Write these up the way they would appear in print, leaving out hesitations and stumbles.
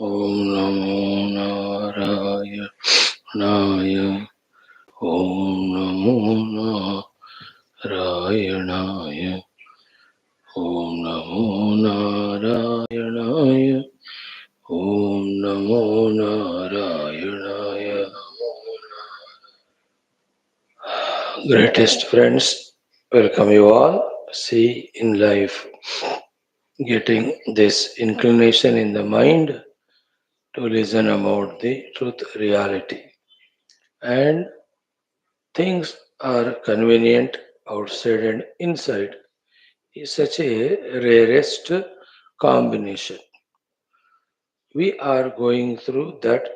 Om Namo Narayanaaya. Om Namo Narayanaaya. Om Namo Narayanaaya. Om Namo Narayanaaya. Greatest friends, welcome you all. See, in life, getting this inclination in the mind to listen about the truth reality, and things are convenient outside and inside is such a rarest combination. We are going through that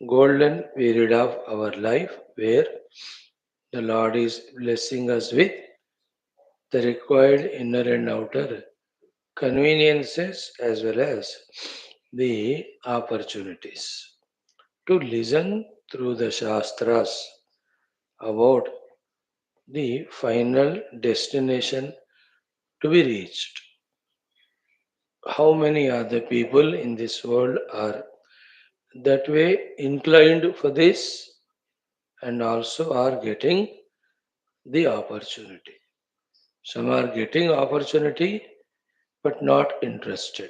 golden period of our life where the Lord is blessing us with the required inner and outer conveniences as well as the opportunities to listen through the Shastras about the final destination to be reached. How many other people in this world are that way inclined for this and also are getting the opportunity? Some are getting opportunity but not interested.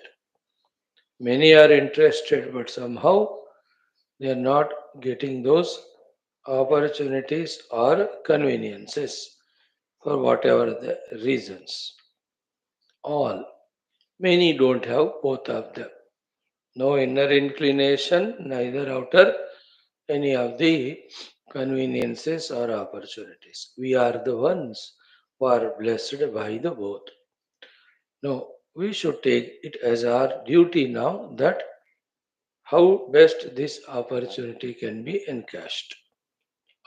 Many are interested but somehow they are not getting those opportunities or conveniences for whatever the reasons. All. Many don't have both of them. No inner inclination, neither outer any of the conveniences or opportunities. We are the ones who are blessed by the both. No, we should take it as our duty now that how best this opportunity can be encashed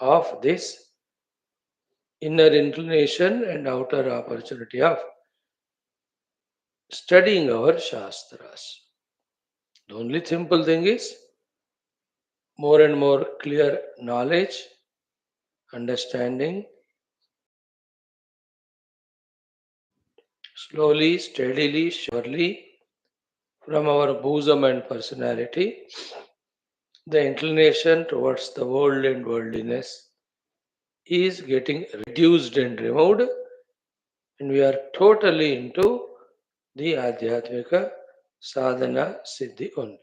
of this inner inclination and outer opportunity of studying our Shastras. The only simple thing is more and more clear knowledge, understanding, slowly, steadily, surely, from our bosom and personality, the inclination towards the world and worldliness is getting reduced and removed, and we are totally into the Adhyatmika Sadhana Siddhi only.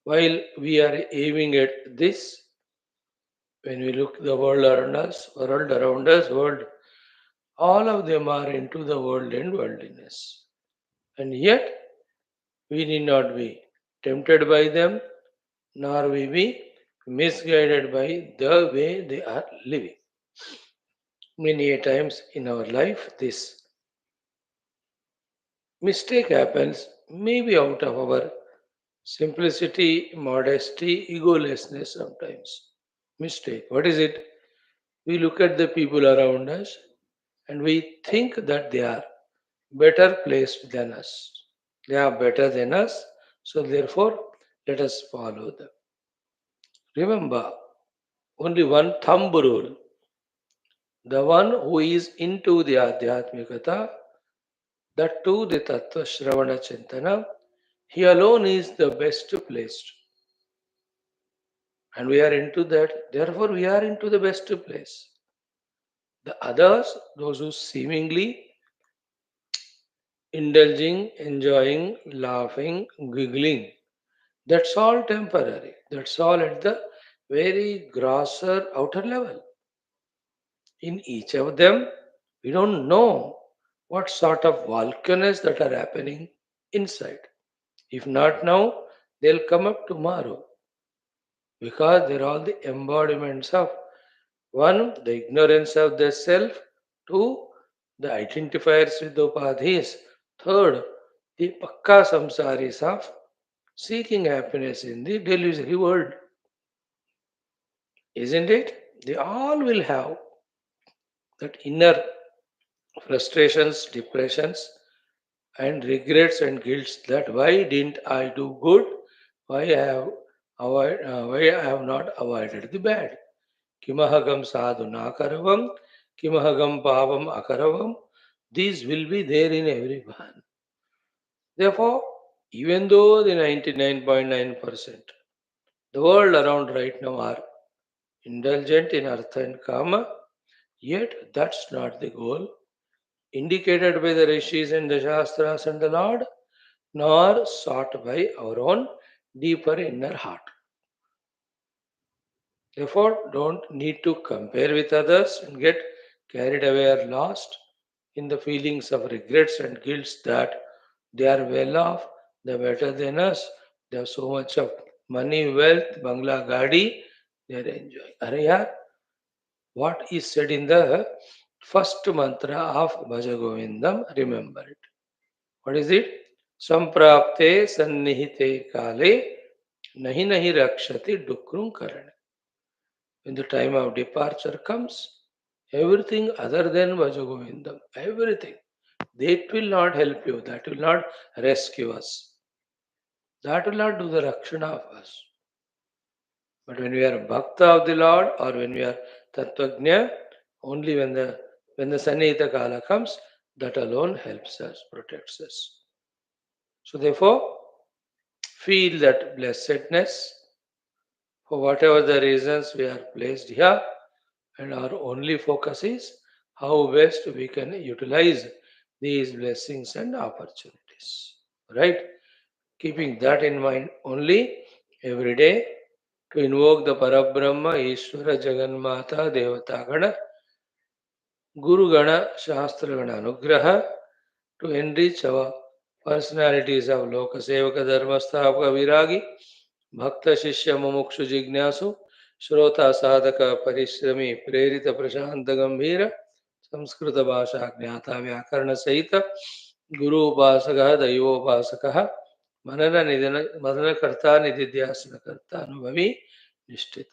While we are aiming at this, when we look the world, all of them are into the world and worldliness. And yet, we need not be tempted by them, nor we be misguided by the way they are living. Many a times in our life, this mistake happens maybe out of our simplicity, modesty, egolessness sometimes. Mistake. What is it? We look at the people around us and we think that they are better placed than us. They are better than us, so therefore let us follow them. Remember, only one thumb rule. The one who is into the Adhyatmikata, that too the Tattva Shravana Chintana, he alone is the best placed. And we are into that, therefore we are into the best place. The others, those who seemingly indulging, enjoying, laughing, giggling, that's all temporary. That's all at the very grosser outer level. In each of them, we don't know what sort of volcanoes that are happening inside. If not now, they'll come up tomorrow because they're all the embodiments of one, the ignorance of the self, two, the identifiers with the upadhis, third, the pakka samsaris of seeking happiness in the delusory world. Isn't it? They all will have that inner frustrations, depressions, and regrets and guilts that why didn't I do good? Why why I have not avoided the bad? Kimahagam sadhuna karavam, kimahagam pavam akaravam. These will be there in everyone. Therefore, Even though the 99.9%, the world around right now are indulgent in artha and kama, yet that's not the goal indicated by the rishis and the shastras and the Lord, nor sought by our own deeper inner heart. Therefore, don't need to compare with others and get carried away or lost in the feelings of regrets and guilts that they are well off, they're better than us, they have so much of money, wealth, bangla, gadi, they are enjoying. Are yaar, what is said in the first mantra of Bhaja Govindam, remember it. What is it? Samprapte sannihite kale nahi nahi rakshati dukrum karane. When the time of departure comes, everything other than Vajagovindam, everything, that will not help you, that will not rescue us, that will not do the rakshana of us. But when we are bhakta of the Lord or when we are tattvajna, only when the Sannihita Kala comes, that alone helps us, protects us. So therefore, feel that blessedness for whatever the reasons we are placed here, and our only focus is how best we can utilize these blessings and opportunities. Right? Keeping that in mind only every day to invoke the Parabrahma, Ishvara, Jagannatha, Devata Gana, Guru Gana, Shastra Gana Anugraha to enrich our personalities of Loka Sevaka Dharmasthavaka Viragi, Bhakta Shishya Mumukshu Jignasu, Shrota Sadhaka Parishrami, Prerita Prashanta Gambhira, Samskrita Bhasha Jnata Vyakarana Sahita, Guru Upasaka, Daivo Upasaka, Manana Karta Nididhyasana Karta Anubhavi Nishtit.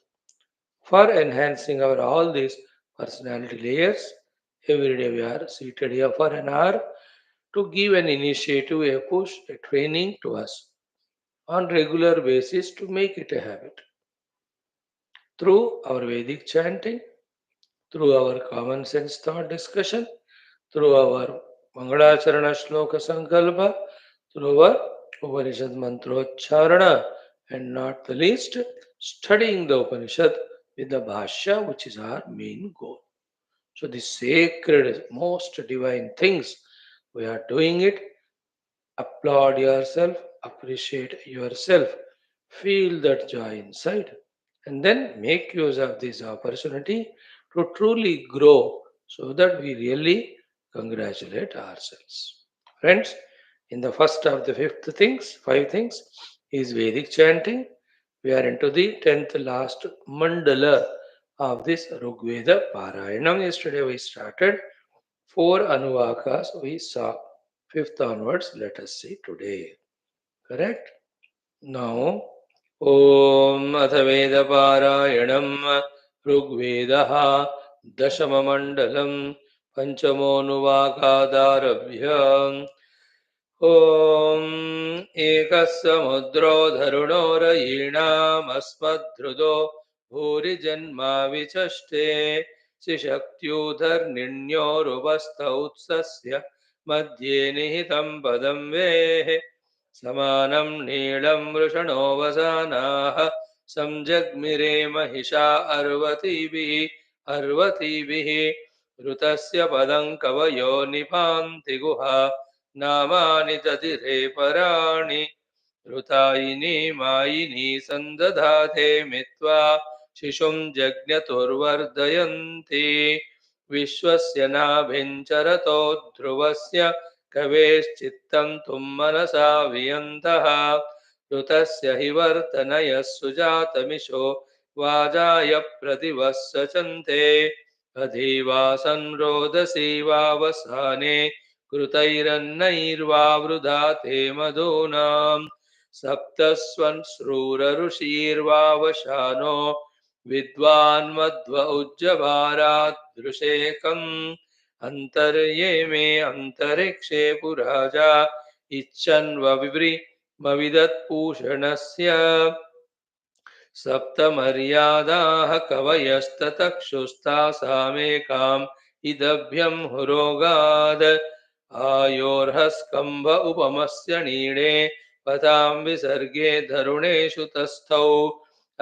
For enhancing our all these personality layers, every day we are seated here for an hour to give an initiative, a push, a training to us on regular basis to make it a habit. Through our Vedic chanting, through our common sense thought discussion, through our Mangalacharana Shloka Sankalpa, through our Upanishad Mantrocharana, and not the least, studying the Upanishad with the Bhashya, which is our main goal. So, the sacred, most divine things, we are doing it. Applaud yourself, appreciate yourself, feel that joy inside, and then make use of this opportunity to truly grow so that we really congratulate ourselves. Friends, in the first of the fifth things, five things, is Vedic chanting. We are into the 10th last mandala of this Rigveda Parayanam. Yesterday we started four Anuvakas we saw. Fifth onwards, let us see today. Correct? Now, Om Athaveda Parayanam Rigvedaha Dashamamandalam Panchamonuvakadarabhyam Om Ekasya Dhruno Bhuri Janma Vichaste Sishaktyudharninyoruvastha Utsasya Madhye Nihitam Padam Vehe Samanam Neelam Vrushano Vasanaha Samjagmire Mahisha Arvatibihi Rutasya Padam Kavayo Nipanti Guha नामानि तदिरे पराणि ऋतायिनी मायिनी सन्दधाते मित्वा शिशुं जज्ञतुर्वर्धयन्ति विश्वस्य नाभिञ्चरतो ध्रुवस्य कवेश्चित्तं तुं मनसा वियन्तः ऋतस्य हि वर्तनयः सुजातमिषो वाजाय प्रतिवत्सचन्ते अधिवासं रोदसी वावसाने कृतैरन्नैर्वावृधाते मधूनां सप्तस्वन्श्रूरऋषीर्वावशानो विद्वान् मध्व उज्जभारादृशेकम् अन्तर्ये मे अन्तरिक्षे पुराजा इच्छन्वविवृमविदत्पूषणस्य सप्तमर्यादाः कवयस्ततक्षुस्तासामेकाम् इदभ्यं हुरोगाद आयोर्हस्कम्भ उपमस्य नीडे पतां विसर्गे धरुणेषु तस्थौ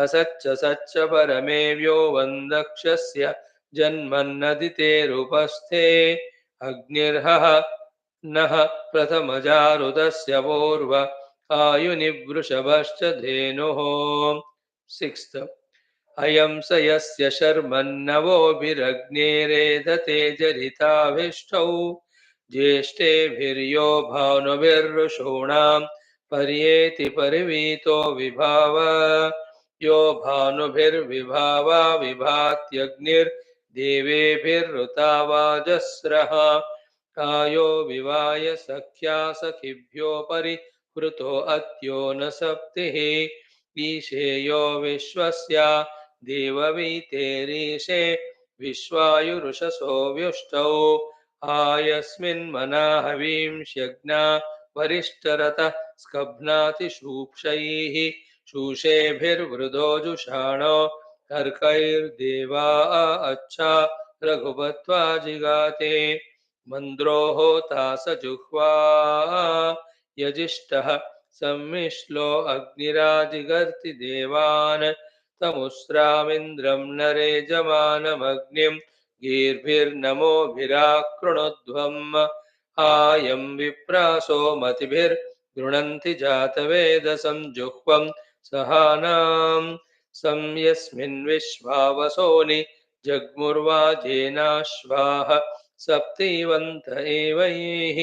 असच्च सच्च परमेव्यो वन्दक्षस्य जन्मन्नदितेरुपस्थे अग्निर्हः नः प्रथमजारुदस्य पूर्व आयुनिवृषभश्च धेनुः। Sixth अयं स यस्य शर्मन्नवोभिरग्नेरेदते जरिताभिष्टौ ज्येष्ठेभिर्यो भानुभिर्षूणां पर्येति परिवीतो विभाव यो भानुभिर्विभावा विभात्यग्निर्देवेभिर्ऋता वाजस्रः कायो विवाय सख्या सखिभ्यो परिहृतो अत्यो न सप्तिः ईशेयो विश्वस्य देववीतेरीशे विश्वायुरुषसो व्युष्टौ आयस्मिन्मना हवींष्यज्ञा वरिष्ठरतः स्कभ्नातिशूक्षैः शूषेभिर्वृधो जुषाणो अर्कैर्देवा अच्छा रघुपत्वा जिगाते मन्द्रो होता स जुह्वा यजिष्ठः सम्मिश्लो अग्निराजिगर्ति देवान् तमुस्रामिन्द्रं नरेजमानमग्निं गीर्भिर्नमोभिराकृणोध्वम् आयं विप्रासो मतिभिर्गृणन्ति जातवेदसं जुह्वं सहानां सं यस्मिन् विश्वावसोनि जग्मुर्वाजेनाश्वाः सप्तिवन्त एवैः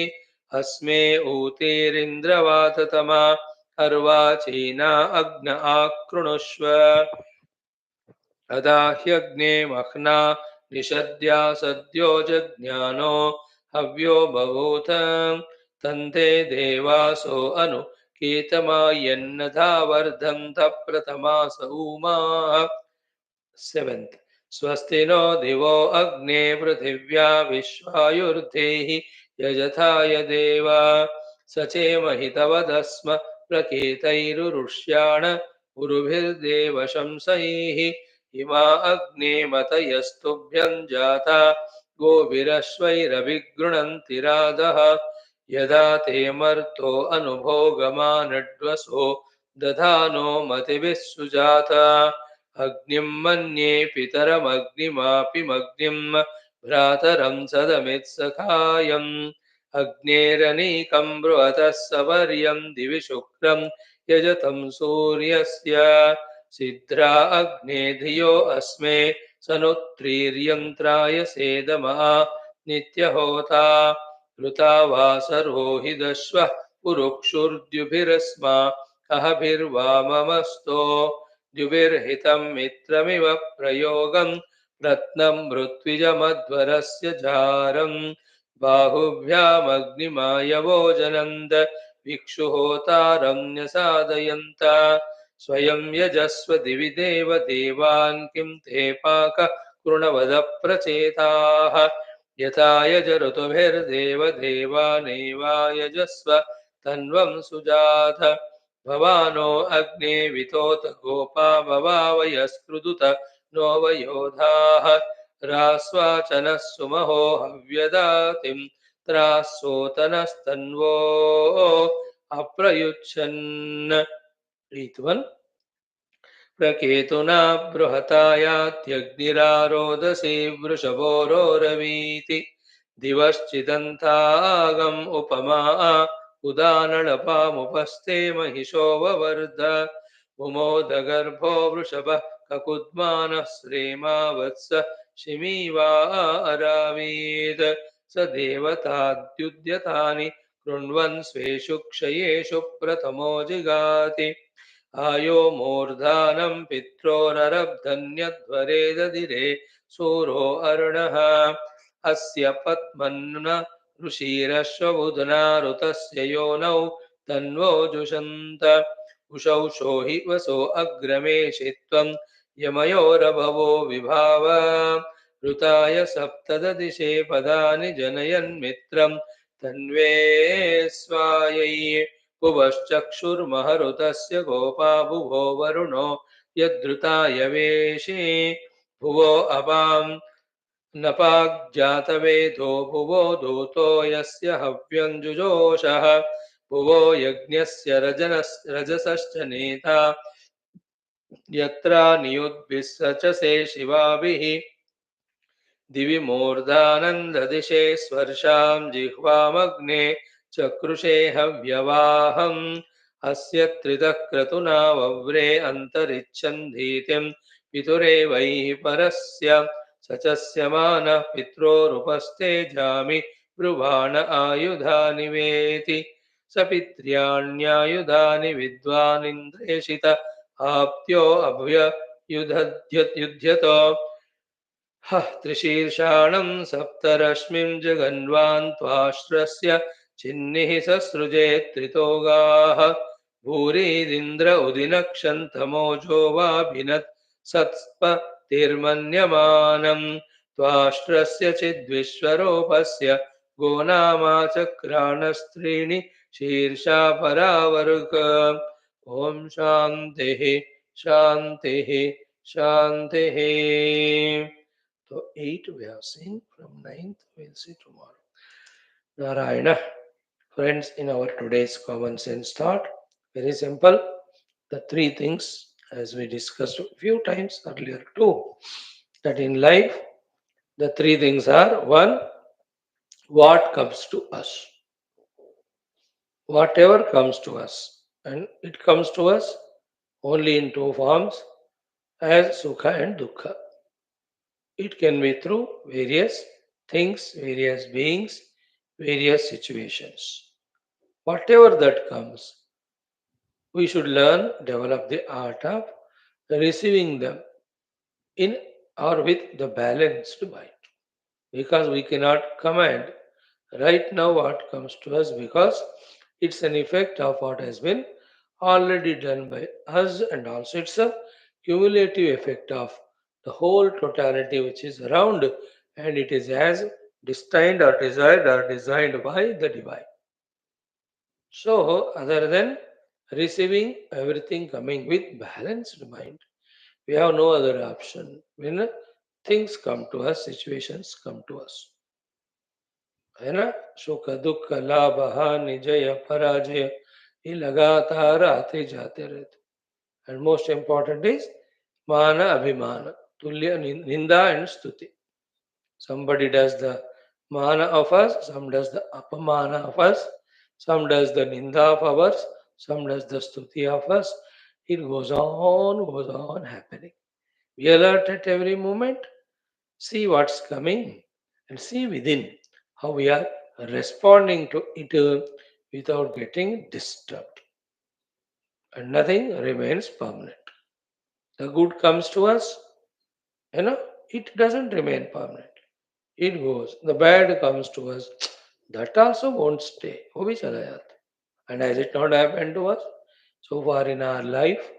अस्मे ऊतिरिन्द्रवाततमा अर्वाचीना अग्न आकृणुष्व अदाह्यग्ने मह्ना निषद्या सद्यो जज्ञानो हव्यो बभूथ तन्ते देवासो अनु कीतमायन्नधा वर्धन्त प्रथमास ऊमाः। सेवेंथ स्वस्ति नो दिवो अग्ने पृथिव्या विश्वायुर्धेहि यजथाय देवा सचेमहितवदस्म प्रकेतैरुरुष्याण उरुभिर्देव शंसैः इमा अग्ने मतयस्तुभ्यं जाता गोभिरश्वैरभिगृणन्ति राधः यदा ते मर्तो अनुभोगमानड्वसो दधानो मतिभिः सुजाता अग्निं मन्ये पितरमग्निमापिमग्निं भ्रातरं सदमित्सखायम् अग्नेरनीकं बृहतः सवर्यं दिवि शुक्रं यजतं सूर्यस्य सिद्ध्रा अग्ने धियो अस्मे सनुत्रीर्यन्त्राय सेदमः नित्यहोता ऋता वासरो हि दश्वः पुरुक्षुर्द्युभिरस्मा अहभिर्वाममस्तो द्युभिर्हितं मित्रमिव प्रयोगं रत्नं मृत्विजमध्वरस्य झारम् बाहुभ्यामग्निमायवो जनन्द विक्षुहोतारं न्यसादयन्त स्वयं यजस्व दिवि देव देवान् किं ते पाक कृणवद प्रचेताः यथा यज ऋतुभिर्देव देवानेवायजस्व तन्वं सुजात भवानो अग्ने वितोत गोपा भवावयस्कृदुत नो वयोधाः रास्वाचनः सुमहो हव्यदातिं त्रासोतनस्तन्वो अप्रयुच्छन् ऋत्वन् प्रकेतुना बृहतायात्यग्निरारोदसी वृषभोरोरवीति दिवश्चिदन्तागम् उपमा उदानलपामुपस्थे महिषो ववर्ध उमोदगर्भो वृषभः ककुद्मानः श्रेमा वत्स शिमीवा अरावीत् स देवताद्युद्यतानि कृण्वन् स्वेषु क्षयेषु प्रथमो जिगाति आयो मूर्धानं पित्रोररब्धन्यध्वरे दधिरे सूरो अर्णः अस्य पद्मन्न ऋषिरश्वबुधना ऋतस्य योनौ तन्वो जुषन्त उषौषो हि वसो अग्रमेषि त्वं यमयोरभवो विभाव ऋताय सप्तददिशे पदानि जनयन्मित्रं तन्वे स्वायै भुवश्चक्षुर्महरुतस्य गोपा भुवो वरुणो यद्धृताय वेशे भुवो अपां नपाग्जातवेदो भुवो दूतो यस्य हव्यं जुजोषः भुवो यज्ञस्य रजसश्च नेता यत्र नियुद्भिः शिवाभिः दिवि मूर्धानन्ददिशे स्वर्शां जिह्वामग्ने चक्रुषे हव्यवाहम् अस्य त्रिदः क्रतुना वव्रे अन्तरिच्छन्धीतिं पितुरेवैः परस्य सचस्य मानः पित्रोरुपस्ते जामि ब्रुवाण आयुधानि वेति सपित्र्याण्यायुधानि विद्वानिन्द्रेषित आप्यो अभ्ययुध्यतो त्रिशीर्षाणं सप्तरश्मिं जगन्वान् त्वाष्ट्रस्य चिह्निः ससृजे त्रितोगाः भूरिदिन्द्र उदिनक्षन्तमोजो वाभिनत् सत्पतिर्मन्यमानम् त्वाष्ट्रस्य चिद्विश्वरूपस्य गोनामा चक्राणस्त्रीणि शीर्षा परावर्ग ॐ शान्तिः शान्तिः शान्तिः. So 8 we have seen, from 9th we will see tomorrow. Narayana. Friends, in our today's common sense thought, very simple. The three things, as we discussed a few times earlier too, that in life, the three things are: one, what comes to us. Whatever comes to us. And it comes to us only in two forms, as Sukha and Dukkha. It can be through various things, various beings, various situations. Whatever that comes, we should learn, develop the art of receiving them in or with the balanced mind. Because we cannot command right now what comes to us, because it's an effect of what has been already done by us, and also it's a cumulative effect of the whole totality which is around, and it is as destined or desired or designed by the divine. So, other than receiving everything coming with balanced mind, we have no other option when things come to us, situations come to us. है ना? सुख दुख लाभ हानि जय पराजय ये लगातार आते जाते रहते. And most important is mana abhimana, tulya ninda and stuti. Somebody does the mana of us, some does the apamana of us, some does the ninda of ours, some does the stuti of us. It goes on happening. Be alert at every moment, see what's coming, and see within how we are responding to it without getting disturbed. And nothing remains permanent. The good comes to us, it doesn't remain permanent. It goes. The bad comes to us, that also won't stay. वो भी चला जाता है. And has it not happened to us so far in our life?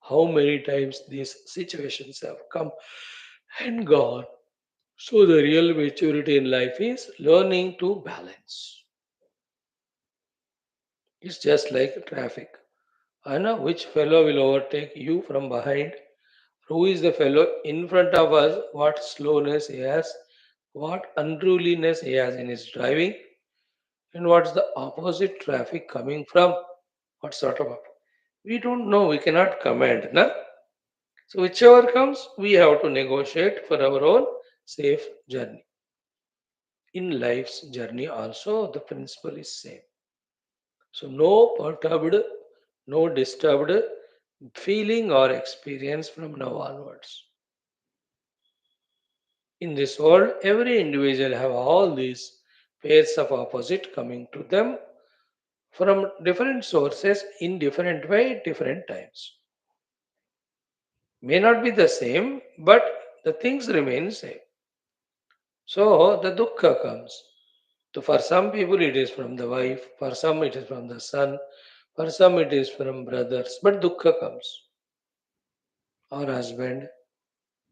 How many times these situations have come and gone? So the real maturity in life is learning to balance. It's just like traffic. I know which fellow will overtake you from behind, who is the fellow in front of us, what slowness he has, what unruliness he has in his driving, and what's the opposite traffic coming from, what sort of. We don't know, we cannot command. Na? So whichever comes, we have to negotiate for our own safe journey. In life's journey also, the principle is same. So no perturbed, no disturbed feeling or experience from now onwards. In this world, every individual have all these pairs of opposite coming to them from different sources in different way, different times. May not be the same, but the things remain same. So the dukkha comes. So for some people it is from the wife, for some it is from the son, for some it is from brothers, but dukkha comes. Or husband.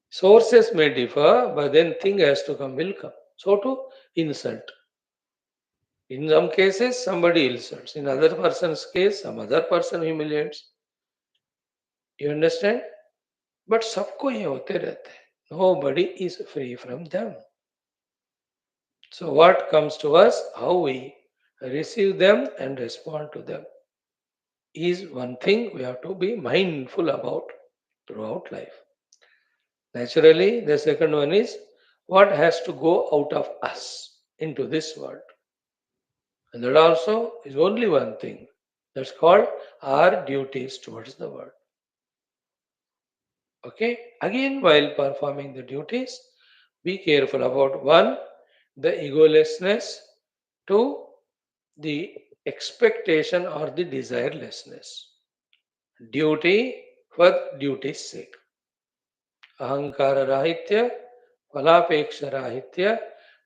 Sources may differ, but then thing has to come, will come. So to insult. In some cases, somebody insults. In other person's case, some other person humiliates. You understand? But सबको ये होते रहते हैं. Nobody is free from them. So what comes to us, how we receive them and respond to them is one thing we have to be mindful about throughout life. Naturally, the second one is what has to go out of us into this world. And that also is only one thing. That's called our duties towards the world. Okay? Again, while performing the duties, be careful about one, the egolessness, two, the expectation or the desirelessness. Duty for duty's sake. Ahankara rahitya, phalapeksha rahitya.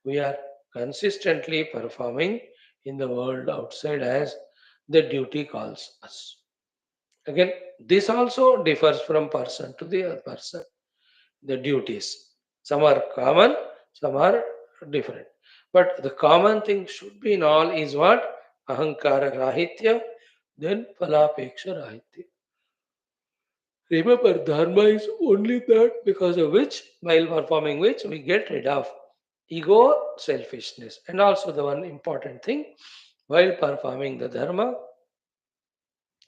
We are consistently performing in the world outside as the duty calls us. Again, this also differs from person to the other person. The duties. Some are common, some are different. But the common thing should be in all is what? Ahankara rahitya, then phalapeksha rahitya. Remember, dharma is only that because of which, while performing which, we get rid of ego, selfishness. And also, the one important thing, while performing the dharma,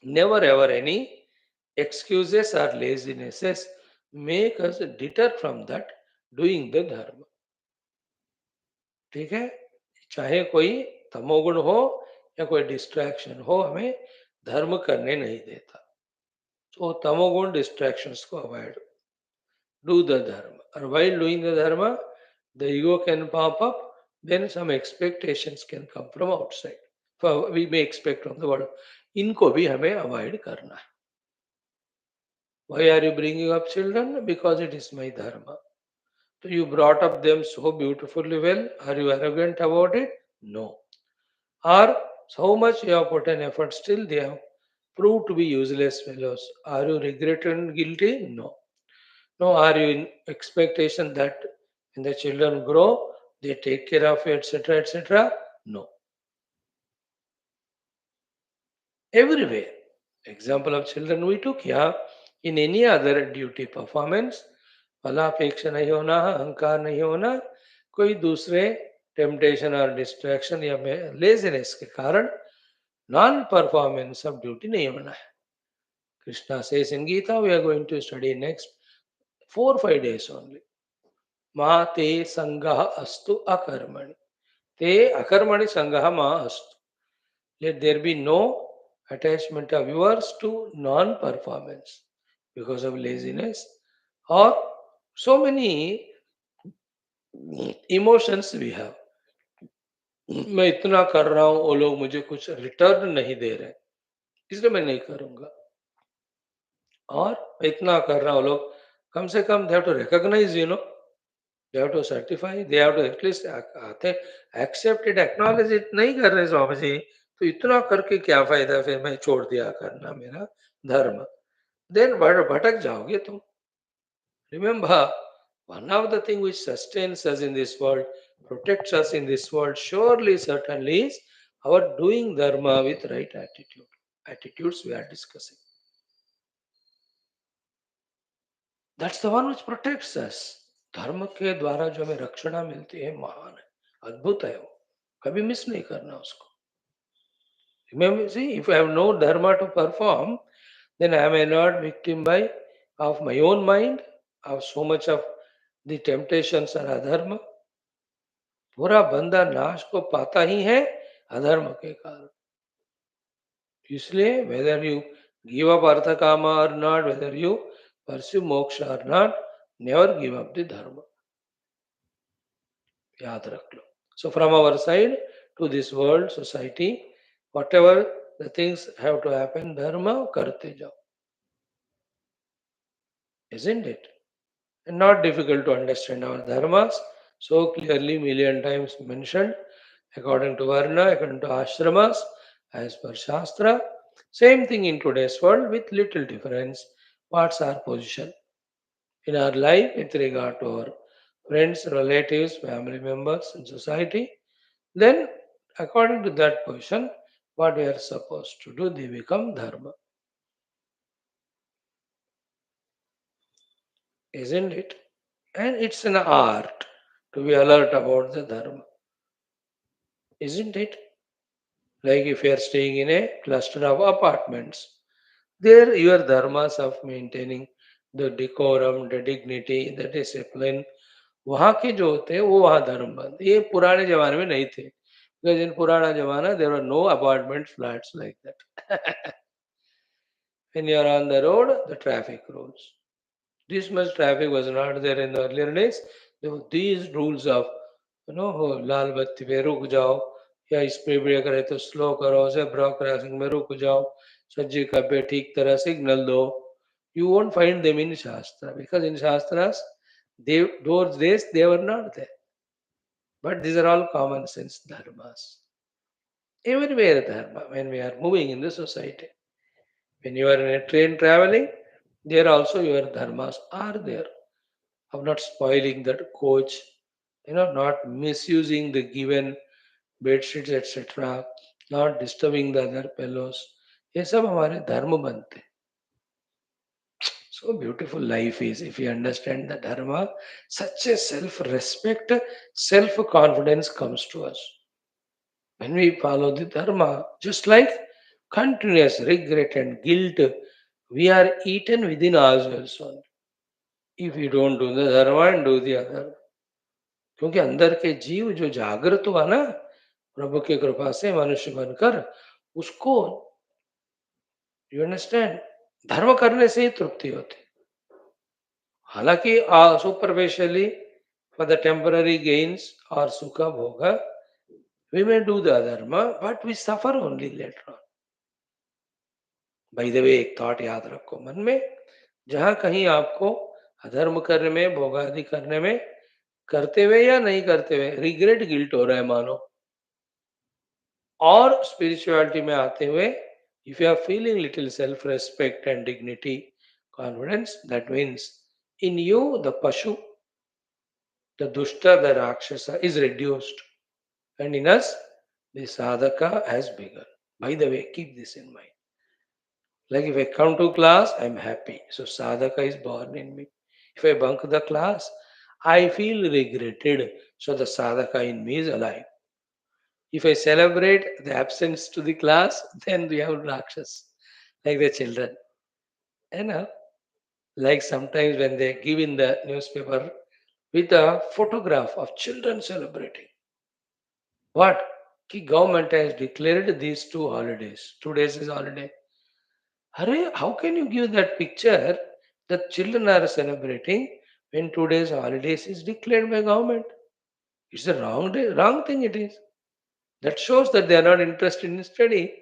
never ever any excuses or lazinesses make us deter from that doing the dharma. ठीक है? चाहे कोई तमोगुण हो या कोई distraction हो, हमें धर्म करने नहीं देता. So तमोगुण distractions को avoid. Do the dharma. And while doing the dharma, the ego can pop up, then some expectations can come from outside. So we may expect from the world. इनको भी हमें avoid करना है. Why are you bringing up children? Because it is my dharma. So you brought up them so beautifully well. Are you arrogant about it? No. Or so much you have put an effort, still they have proved to be useless fellows. Are you regretted and guilty? No. No, are you in expectation that when the children grow, they take care of you, etc., etc.? No. Everywhere. Example of children we took here. In any other duty performance, फलापेक्षा नहीं होना, अहंकार नहीं होना, कोई दूसरे temptation और distraction या laziness के कारण नॉन परफॉर्मेंस ऑफ ड्यूटी नहीं होना है. Krishna says in Gita, we are going to study next 4 5 days only. Ma te sangaha astu akarmani. Te akarmani sangaha ma astu. Let there be no attachment of yours to non-performance because of laziness or so many emotions we have. मैं इतना कर रहा हूं, वो लोग मुझे कुछ return नहीं दे रहे, इसलिए मैं नहीं करूंगा. और मैं इतना कर रहा हूं, लोग कम से कम they have to recognise, they have to certify, they have to at least आते accept it, acknowledge it. नहीं कर रहे स्वामी जी, तो इतना करके क्या फायदा, फिर मैं छोड़ दिया करना मेरा धर्म. देन भटक जाओगे तुम. Remember, one of the things which sustains us in this world, protects us in this world, surely, certainly is our doing dharma with right attitude. Attitudes we are discussing. That's the one which protects us. धर्म के द्वारा जो हमें रक्षणा मिलती है, महान है, अद्भुत है वो. कभी मिस नहीं करना उसको. Remember, see, if I have no dharma to perform, then am I not victim of my own mind, of so much of the temptations and adharma? पूरा बंदा नाश को पाता ही है अधर्म के कारण. इसलिए whether you give up artha kama or not, whether you pursue moksha or not, never give up the dharma. याद रख लो. So from our side to this world, society, whatever the things have to happen, dharma करते जाओ. Isn't it? And not difficult to understand our dharmas, so clearly million times mentioned, according to Varna, according to ashramas, as per Shastra. Same thing in today's world with little difference. What's our position in our life with regard to our friends, relatives, family members, and society? Then, according to that position, what we are supposed to do, they become dharma. Isn't it? And it's an art to be alert about the dharma. Isn't it? Like if you are staying in a cluster of apartments, there your dharmas of maintaining the decorum, the dignity, the discipline, वहाँ के जो होते हैं वो वहाँ धर्म बनते, ये पुराने जमाने में नहीं थे, बिकॉज इन पुराना जमाना there were no apartment flats like that. When you are on the road, the traffic rules. This much traffic was not there in the earlier days. There were these rules of, लाल बत्ती पे रुक जाओ, या speed breaker है तो slow करो, zebra crossing में रुक जाओ, सज्जी का पे ठीक तरह सिग्नल दो. You won't find them in Shastra, because in Shastras, those days they were not there. But these are all common sense dharmas. Everywhere dharma, when we are moving in the society. When you are in a train traveling, there also your dharmas are there, of not spoiling that coach, not misusing the given bed sheets, etc., not disturbing the other fellows. ये सब हमारे धर्म बनते हैं. So beautiful life is if you understand the dharma. Such a self-respect, self-confidence comes to us when we follow the dharma. Just like continuous regret and guilt, we are eaten within ourselves only. If you don't do the dharma and do the other, क्योंकि अंदर के जीव जो जागृत हुआ ना प्रभु की कृपा से मनुष्य बनकर, उसको, यू अंडरस्टैंड, धर्म करने से ही तृप्ति होती. हालांकि superficially for the temporary gains और सुख भोग, we may do the dharma but we suffer only later on. By the way, एक थॉट याद रखो मन में, जहां कहीं आपको अधर्म करने में, भोगादि करने में, करते हुए या नहीं करते हुए रिग्रेट गिल्ट हो रहा है मानो, और स्पिरिचुअलिटी में आते हुए if you are feeling little self respect and dignity, confidence, that means in you the pashu, the dushta, the rakshasa is reduced, and in us the sadhaka has begun. By the way, keep this in mind. Like if I come to class, I'm happy, so sadhaka is born in me. If I bunk the class, I feel regretted, so the sadhaka in me is alive. If I celebrate the absence to the class, then we have rakshas, like the children. You know, like sometimes when they give in the newspaper with a photograph of children celebrating. What? Ki government has declared these two holidays. 2 days is holiday. Hurry, how can you give that picture that children are celebrating when 2 days holidays is declared by government? It's the wrong day, wrong thing it is. That shows that they are not interested in study,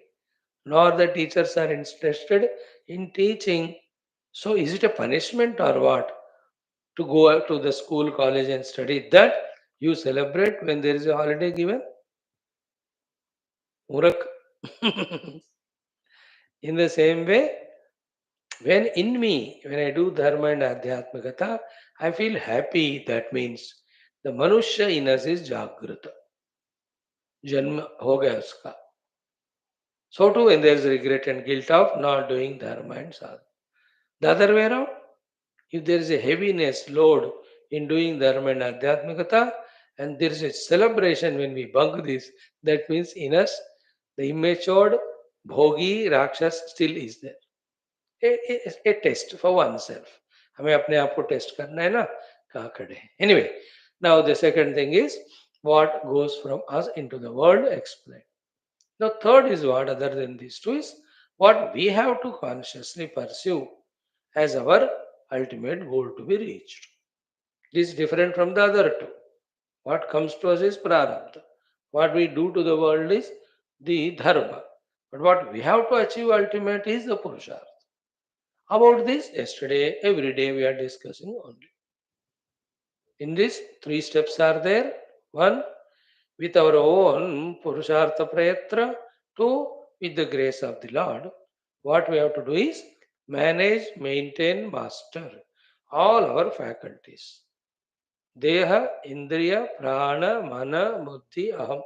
nor the teachers are interested in teaching. So is it a punishment or what? To go out to the school, college and study that you celebrate when there is a holiday given? Murak. In the same way, when in me, when I do dharma and adhyatmikata, I feel happy. That means the manushya in us is jagrata. जन्म हो गया उसका. So too when there is regret and guilt of not doing dharma and sadhana. The other way around, if there is a heaviness, load in doing dharma and adhyatmikata, and there is a celebration when we bunk this, that means in us the immature bhogi rakshas still is there. A test for oneself. हमें अपने आप को test करना है ना, कहाँ खड़े हैं. Anyway, now the second thing is what goes from us into the world, explain. The third is what, other than these two, is what we have to consciously pursue as our ultimate goal to be reached. This is different from the other two. What comes to us is prarabdha. What we do to the world is the dharma. But what we have to achieve ultimate is the purushartha. About this, yesterday, every day we are discussing only. In this, 3 steps are there. One, with our own Purushartha Prayatra. Two, with the grace of the Lord. What we have to do is manage, maintain, master all our faculties. Deha, Indriya, Prana, Mana, Buddhi, Aham.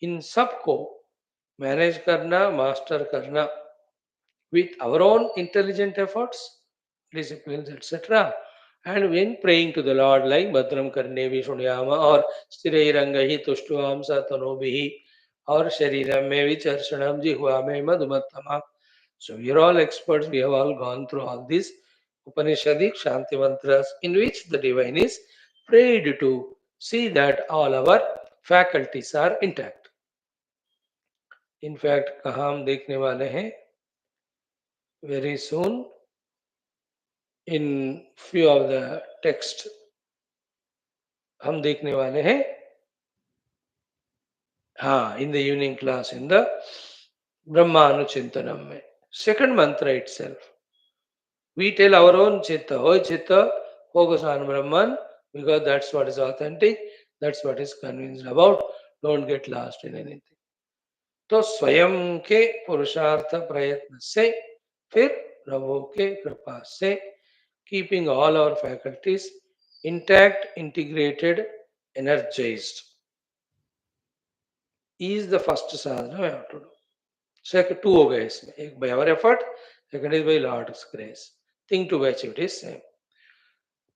In सबको manage करना, master करना with our own intelligent efforts, disciplines, etc. And when praying to the Lord, like Bhadram Karne Vishunyama or Sthirairangahi Tushtuam Satanobihi, और शरीरम में विचर्षणम जिह्वा में मधुमत्तमा. So we are all experts. We have all gone through all these Upanishadic Shanti mantras in which the divine is prayed to see that all our faculties are intact. In fact, कहाँ हम देखने वाले हैं very soon in few of the text हम देखने वाले हैं हाँ in the evening class in the Brahmanuchintanam में second mantra itself we tell our own chitta, oh chitta, focus on Brahman because that's what is authentic, that's what is convinced about, don't get lost in anything. तो स्वयं के पुरुषार्थ प्रयत्न से फिर प्रभु के कृपा से keeping all our faculties intact, integrated, energized is the first sadhana we have to do. Second, two हो गए इसमें, एक by our effort, second is by Lord's grace. Thing to be achieved is same.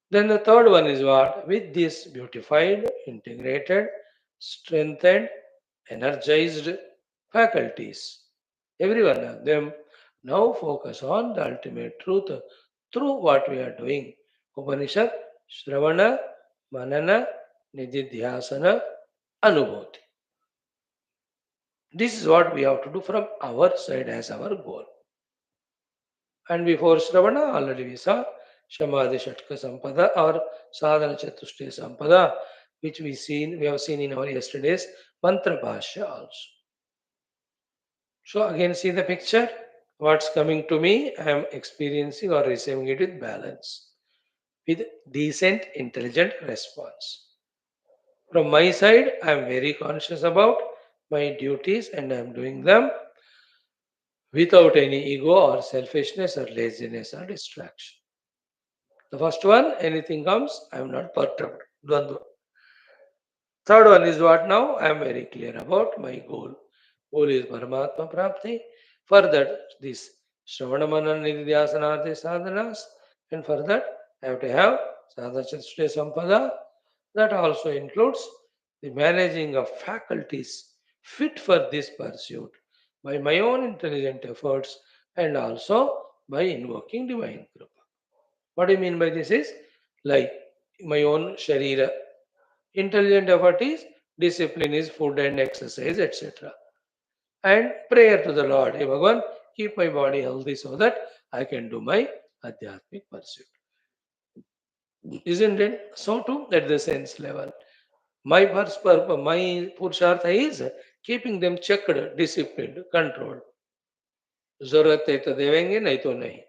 Then the third one is what? With this beautified, integrated, strengthened, energized faculties, every one of them now focus on the ultimate truth through what we are doing. Upanishad, Shravana, Manana, Nididhyasana, Anubhuti. This is what we have to do from our side as our goal. And before Shravana, already we saw Shamadhi Shatka Sampada or Sadhana Chatushti Sampada, which we have seen in our yesterday's Mantra Bhashya also. So again see the picture. What's coming to me, I am experiencing or receiving it with balance, with decent, intelligent response. From my side, I am very conscious about my duties and I am doing them without any ego or selfishness or laziness or distraction. The first one, anything comes, I am not perturbed. Dvandva. Third one is what now? I am very clear about my goal. Goal is Paramatma Prapti. For that, this Shravana Manana Nididhyasanarthi sadhanas. And for that, I have to have Sadhachatushti Sampada. That also includes the managing of faculties fit for this pursuit by my own intelligent efforts and also by invoking divine Kripa. What do you mean by this is like my own Sharira. Intelligent effort is discipline is food and exercise, etc. And prayer to the Lord. Hey Bhagavan, keep my body healthy so that I can do my Adhyatmic pursuit. Isn't it? So too at the sense level. My first purpose, my Purushartha is keeping them checked, disciplined, controlled. जरूरत है तो देवेंगे नहीं तो नहीं.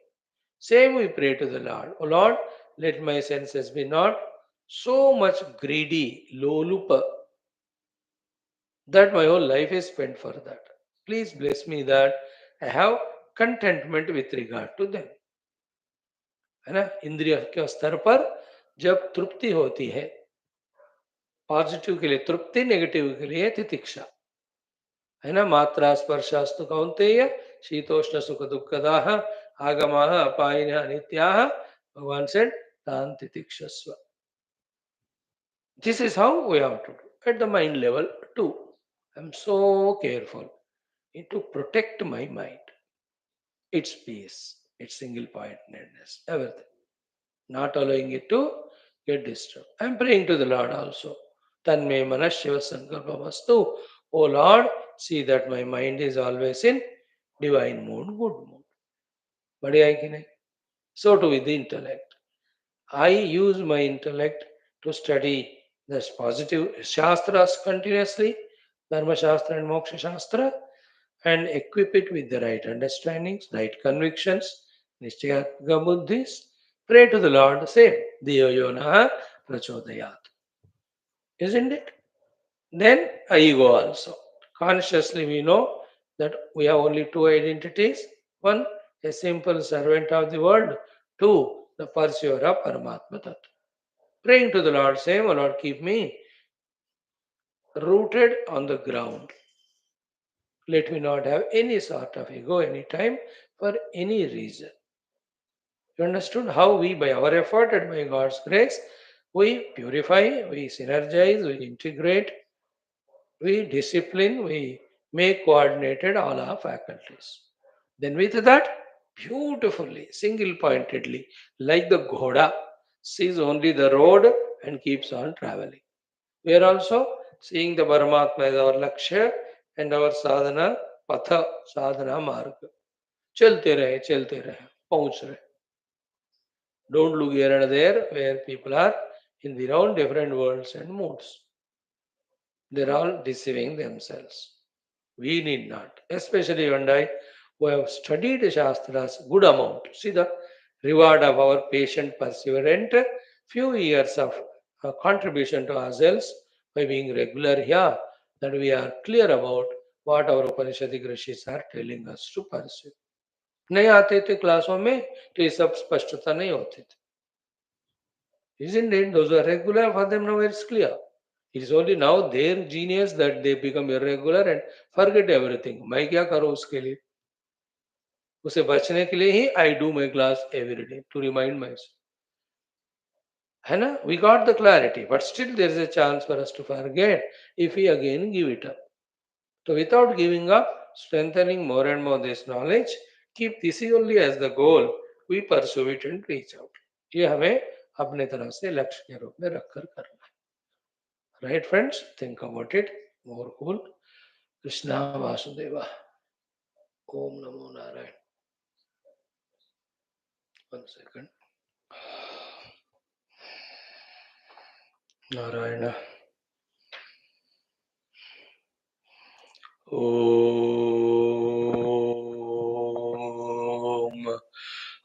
Same we pray to the Lord. Oh Lord, let my senses be not so much greedy, lolupa, that my whole life is spent for that. Please bless me that I have contentment with regard to them. है ना? इंद्रिय के स्तर पर जब तृप्ति होती है, positive के लिए तृप्ति, नेगेटिव के लिए तितिक्षा, है ना? मात्रा स्पर्शास्तु कौन्तेय शीतोष्ण सुख दुःखदाः आगमाः अपायिनः नित्याः. भगवान said तान् तितिक्षस्व. This is how we have to do at the mind level too. I am so careful to protect my mind, its peace, its single pointedness, everything, not allowing it to get disturbed. I am praying to the Lord also. Tanme manas shiva sankalpamastu. O Lord, see that my mind is always in divine mood, good mood. बढ़िया है कि नहीं? So too with the intellect. I use my intellect to study this positive Shastras continuously, Dharma Shastra and Moksha Shastra, and equip it with the right understandings, right convictions, Nishchayatmika Buddhis. Pray to the Lord, say, Diyo Yonaha Prachodayat. Isn't it? Then ego also. Consciously we know that we have only two identities. One, a simple servant of the world. Two, the pursuer of Paramatma Tattva. Praying to the Lord, saying, O Lord, keep me rooted on the ground. Let me not have any sort of ego anytime for any reason. You understood how we, by our effort and by God's grace, we purify, we synergize, we integrate, we discipline, we make coordinated all our faculties. Then with that, beautifully, single-pointedly, like the Ghoda, sees only the road and keeps on traveling. We are also seeing the Paramatma as our Lakshya and our sadhana, Patha, sadhana marga. चलते रहे, पहुंच रहे. Don't look here and there where people are in their own different worlds and moods. They're all deceiving themselves. We need not, especially you and I, who have studied the Shastras good amount. See the reward of our patient, perseverant, few years of contribution to ourselves by being regular here, that we are clear about what our Upanishadic rishis are telling us to pursue. नहीं आते थे क्लासों में तो ये सब स्पष्टता नहीं होती थी. Isn't it? Those who are regular, for them now it's clear. It is only now their genius that they become irregular and forget everything. मैं क्या करूँ उसके लिए? उसे बचने के लिए ही I do my class every day to remind myself. है ना? We got the clarity, but still there is a chance for us to forget if we again give it up. So without giving up, strengthening more and more this knowledge, keep this only as the goal. We pursue it and reach out. ये हमें अपने तरफ से लक्ष्य के रूप में रखकर करना है. Right, friends? Think about it. More cool. Krishna Vasudeva. Om Namo Narayan. 1 second. Narayana. Om.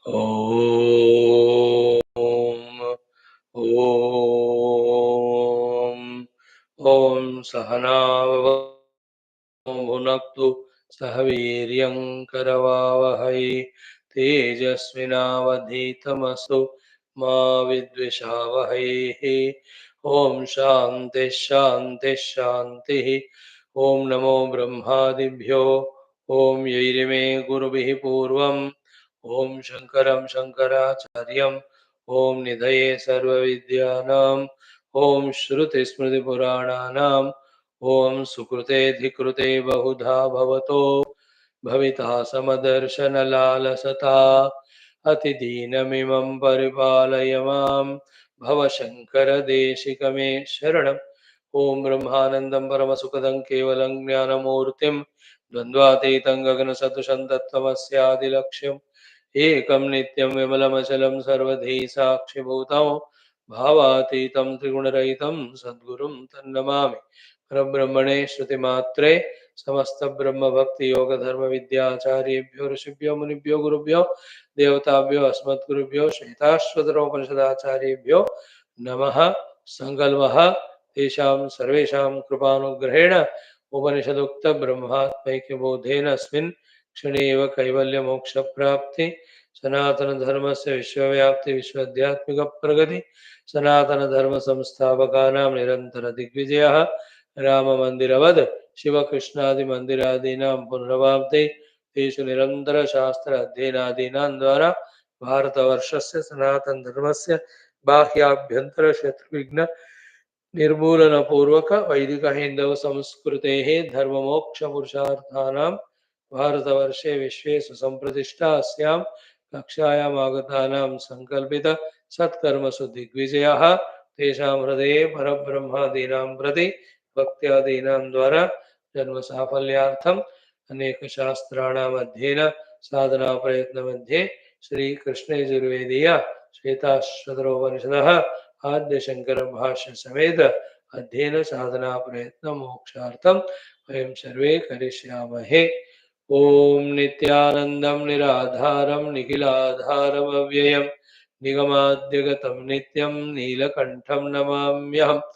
Om. Om. Om Sahana भुनक्तु सह वीर्यं करवावहै तेजस्विनावधीतमस्तु मा विद्विषावहैः. ओम शांति शांति शांति. ओम नमो ब्रह्मादिभ्यो. ओम यैरिमे गुरुभिः पूर्वम्. ओम शंकरं शंकराचार्यम्. ओम निधये सर्वविद्यानाम्. ओम श्रुतिस्मृतिपुराणानाम्. ओम सुकृते धिकृते बहुधा भवतो भविता समदर्शनलालसता अतिदीनमिमं परिपालय मां भवशङ्करदेशिकमे शरणम्. ओम ब्रह्मानन्दं परमसुखदं केवलं ज्ञानमूर्तिं द्वन्द्वातीतं गगनसदृशं तत्त्वमस्यादिलक्ष्यम् एकं नित्यं विमलमचलं सर्वधी साक्षिभूतं भावातीतं त्रिगुणरहितं सद्गुरुं तन्नमामि. परब्रह्मणे श्रुतिमात्रे समस्त ब्रह्म भक्ति योग धर्म विद्याचार्येभ्यो ऋषिभ्यो मुनिभ्यो गुरुभ्यो देवताभ्यो अस्मद्गुरुभ्यो श्वेताश्वतरोपनिषदाचार्येभ्यो नमः. संकल्पः तेषां सर्वेषां कृपानुग्रहेण उपनिषदुक्त ब्रह्मात्मैक्यबोधेन अस्मिन् क्षणे एव कैवल्यमोक्षप्राप्ति सनातन धर्मस्य विश्वव्याप्ति विश्वाध्यात्मिक प्रगति सनातन धर्म संस्थापकानां निरंतर दिग्विजयः राम मंदिरवद शिव कृष्णादि मंदिरादीनां पुनरवाप्ते तेषु निरंतर शास्त्र अध्ययनादीनां द्वारा भारतवर्षस्य सनातन धर्मस्य बाह्याभ्यंतर शत्रुविघ्न निर्मूलन पूर्वक वैदिक हिंदव संस्कृते धर्ममोक्ष पुरुषार्थानां भारतवर्षे विश्वे सुसंप्रतिष्ठा अस्यां कक्षायाम् आगतानां संकल्पित सत्कर्मसु दिग्विजयः तेषां हृदये परब्रह्मादीनां प्रति भक्त्यादीनां द्वारा जन्म साफल्यार्थम् अनेक शास्त्राणाम् अध्ययन साधना प्रयत्न मध्ये श्री कृष्ण यजुर्वेदीय श्वेताश्वतरोपनिषदः आद्य शंकर भाष्य समेत अध्ययन साधना प्रयत्न मोक्षार्थम वयं सर्वे करिष्यामहे. ओम नित्यानंदं निराधारं निखिलाधारम् अव्ययम् निगमाद्यगतं नित्यं नीलकण्ठं नमाम्यहम्.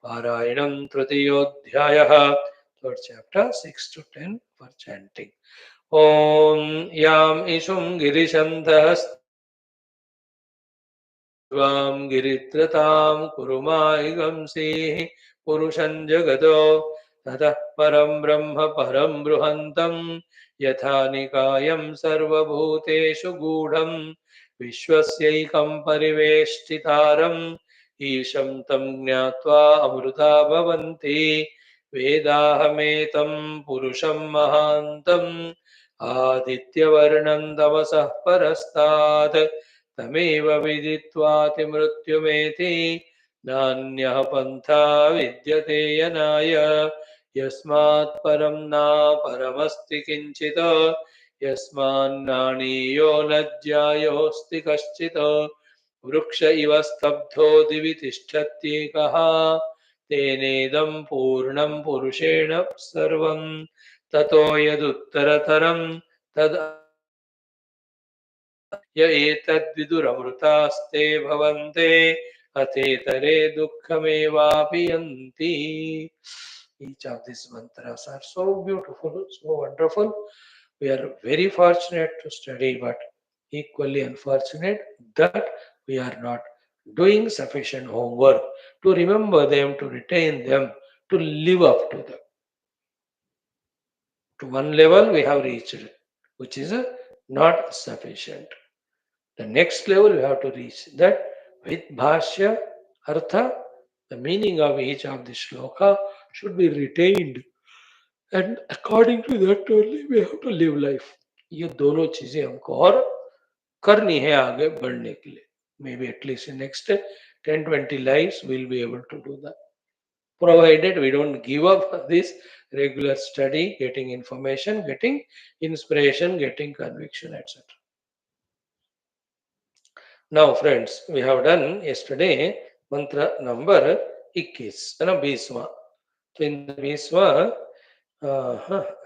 पारायणं तृतीयोऽध्यायः. Third chapter 6 to 10 for chanting. Om Yam Ishum Girishantah Svam Giritratam Kurumaigamsi Purusham Jagato Tatah Param Brahma Param Bruhantam Yatha Nikayam Sarvabhuteshu Gudham Vishwasyaikam Pariveshtitaram Isham Tam Jnatva Amruta Bhavanti वेदाहमेतं पुरुषं महान्तम् आदित्यवर्णं तमसः परस्तात् तमेव विदित्वातिमृत्युमेति नान्यः पन्था विद्यते यनाय यस्मात् परं न परमस्ति किञ्चित् यस्मान्नाणीयो न ज्यायोऽस्ति कश्चित् वृक्ष इव स्तब्धो दिवि तिष्ठत्येकः तेनेदं पूर्णं पुरुषेण सर्वं ततो यदुत्तरतरं तद् य एतद्विदुरमृतास्ते भवन्ते अथेतरे दुःखमेवापि यन्ति. Each of these mantras are so beautiful, so wonderful. We are very fortunate to study, but equally unfortunate that we are not doing sufficient homework to remember them, to retain them, to live up to them. To one level we have reached, which is not sufficient. The next level we have to reach that with Bhashya, Artha, the meaning of each of the shloka should be retained. And according to that only we have to live life. ये दोनों चीजें हमको और करनी है आगे बढ़ने के लिए. Maybe at least in next 10-20 lives we'll be able to do that. Provided we don't give up this regular study, getting information, getting inspiration, getting conviction, etc. Now, friends, we have done yesterday mantra number 21, 20. So in the 20,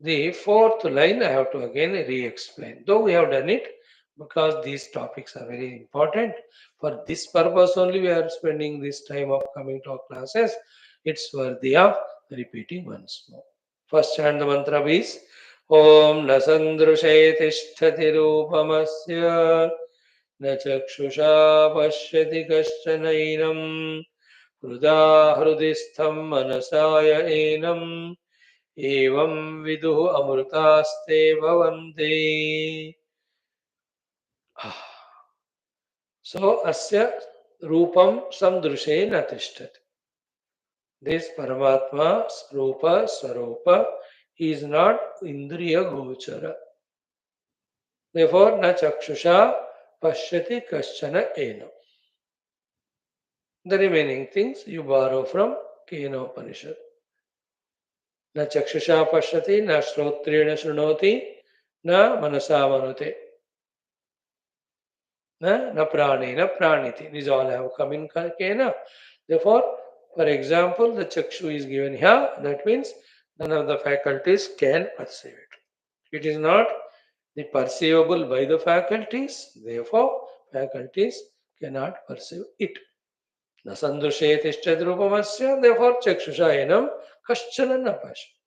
the fourth line I have to again re-explain. Though we have done it because these topics are very important. For this purpose only we are spending this time of coming to our classes. It's worthy of repeating once more. First chant the mantra is Om Nasandrushe Tishtati Rupamasya न चक्षुषा पश्यति कश्चनैनं हृदा हृदि स्थं मनसाय एनम् एवं विदुः अमृतास्ते भवन्ति. So asya rupam samdrushe na tishtati. This Paramatma Rupa Swarupa is not Indriya Gochara. Therefore, na chakshusha pashyati kaschana ena. The remaining things you borrow from Kena Upanishad. Na chakshusha pashyati, na shrotrena shrunoti, na manasa manute, na pranena praniti. These all have come in Kena. Therefore, for example, the chakshu is given here. That means none of the faculties can perceive it. It is not the perceivable by the faculties. Therefore, faculties cannot perceive it. न सन्दृशे तिष्ठति रूपमस्य, therefore चक्षुषा एनं कश्चन न पश्यति.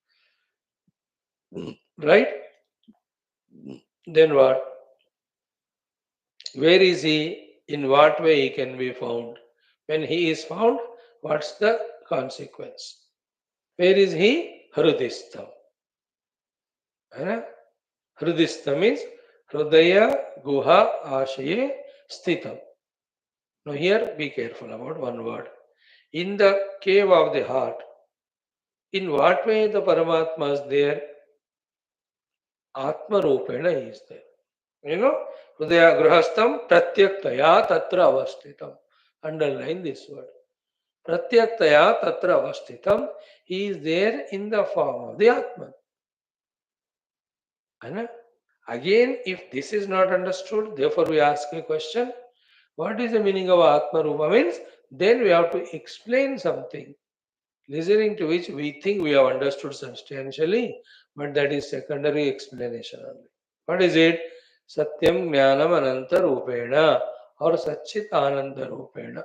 Right? Then what? Where is he? In what way he can be found? When he is found, what's the consequence? Where is he? Hrudistham. Hrudistham means Hrudaya Guha Ashaye Sthitam. Now here be careful about one word. In the cave of the heart, in what way the Paramatma is there? Atma Rupena is there. You know, Hridaya Grahastham Pratyaktaya Tatra Avasthitam. Underline this word. Pratyaktaya Tatra Avasthitam. He is there in the form of the Atman. Again, if this is not understood, therefore we ask a question. What is the meaning of Atma Rupa means? Then we have to explain something, listening to which we think we have understood substantially, but that is secondary explanation only. What is it? Satyam Jnanam Ananta Rupena or Satchit Ananda Rupena.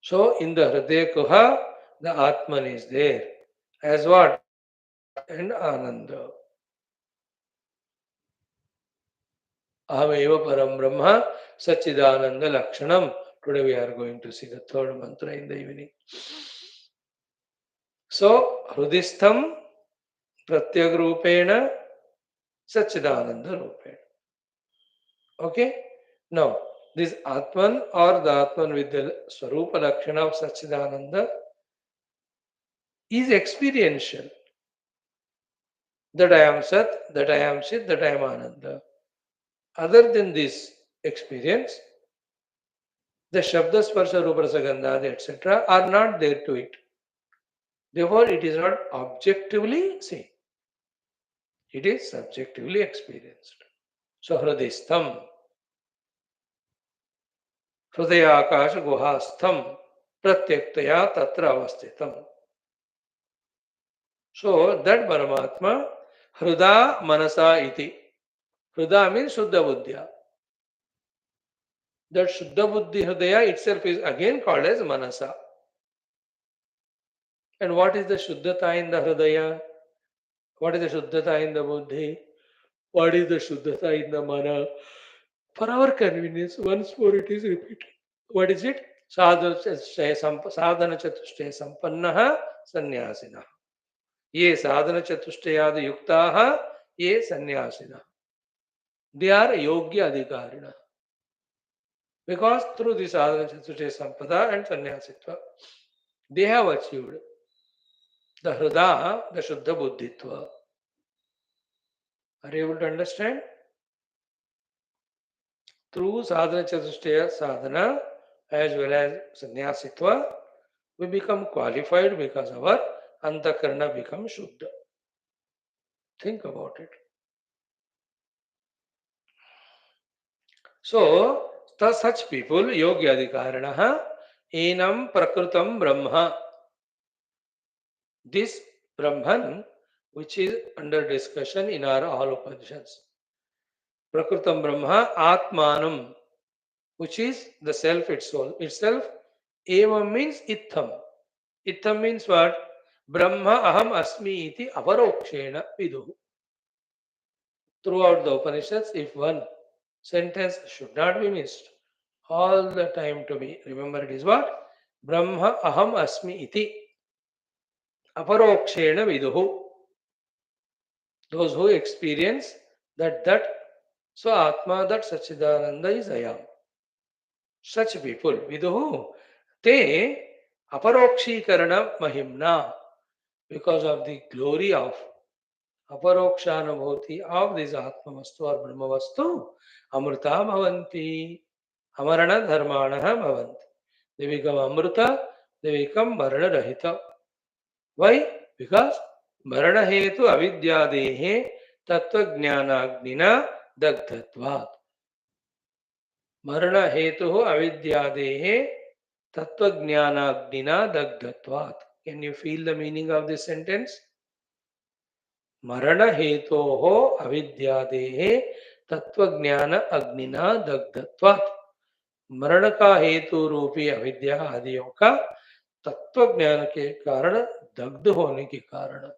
So in the Hridaya Kuha, the Atman is there. As what? Sat and Ananda. Ahameva Param Brahma Satchidananda Lakshanam. Today we are going to see the third mantra in the evening. So, Hrudistham Pratyag Rupena Satchidananda Rupena. Okay? Now, This Atman or the Atman with the Swarupa Lakshana of Satchidananda is experiential. That I am Sat, that I am Chit, that I am Ananda. Other than this experience, the Shabda, Sparsha, Rupa, Rasa, Gandhadi, etc. are not there to it. Therefore, it is not objectively seen. It is subjectively experienced. So, Hridistham, Hridayakash Guhastham, Pratyaktaya Tatra Avastitam. So, that Paramatma, Hruda Manasa iti. Hruda means Shuddha Buddhya. That Shuddha Buddhi Hridaya itself is again called as Manasa. And what is the Shuddhata in the Hridaya? What is the Shuddhata in the Buddhi? What is the Shuddhata in the Mana? For our convenience, once more it is repeated. What is it? Sadhana Chatushtaya Sampannaha Sannyasina. Ye sadhana Chatushtayad Yuktaha, ye Sannyasina. They are Yogya Adhikarina. Because through the sadhana Chatushtaya Sampada and Sannyasitva, they have achieved the Hrida, the Shuddha Buddhitva. Are you able to understand? Through sadhana Chatushtaya sadhana as well as Sannyasitva, we become qualified because our Antakarna becomes Shuddha. Think about it. So, such people, Yogyadhikaranaha, enam prakrutam brahma. This Brahman, which is under discussion in our all Upanishads. Prakrutam Brahma, Atmanam, which is the self itself. Evam means itham. Itham means what? Brahma aham asmi iti avarokshena vidu. Throughout the Upanishads, if one sentence should not be missed, all the time to be remembered is what? Brahma aham asmi iti aparokshena viduhu. Those who experience that so Atma, that Satchidananda is I am. Such people, viduhu, te aparokshikarana mahimna, because of the glory of aparokshanubhuti of this Atmavastu or Brahmavastu, amrita bhavanti, amarana dharmanaha bhavanti. They become amrita, they become marana rahita. Why? Because marana hetu avidyadehe tattva jnanagnina dagdhatvat. Marana hetu avidyadehe tattva jnanagnina dagdhatvat. Can you feel the meaning of this sentence? Marana hetoho avidyadehe tattva jnana agnina dagdhatvat. मरण का हेतु रूपी अविद्या आदियों का तत्व ज्ञान के कारण दग्ध होने के कारण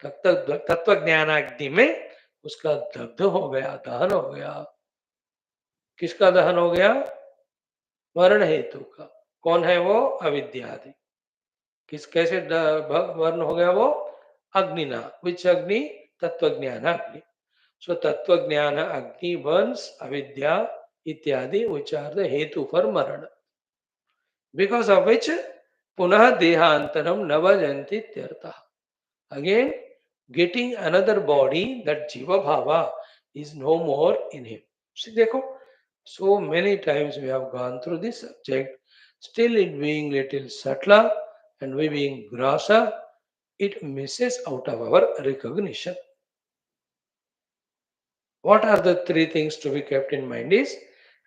तत्व ज्ञानाग्नि में उसका दग्ध हो गया, दहन हो गया. किसका दहन हो गया? मरण हेतु का. कौन है वो? अविद्या आदि. किस कैसे वर्ण हो गया वो? अग्निना. विच अग्नि? तत्व ज्ञान अग्नि. सो तत्व ज्ञान अग्नि burns अविद्या इत्यादि which are the hetu for marana, because of which punah dehantaram navajanti tyartha. Again, getting another body, that jiva bhava is no more in him. See, dekho, so many times we have gone through this subject, still it being little subtler and we being grosser, it misses out of our recognition. What are the three things to be kept in mind is,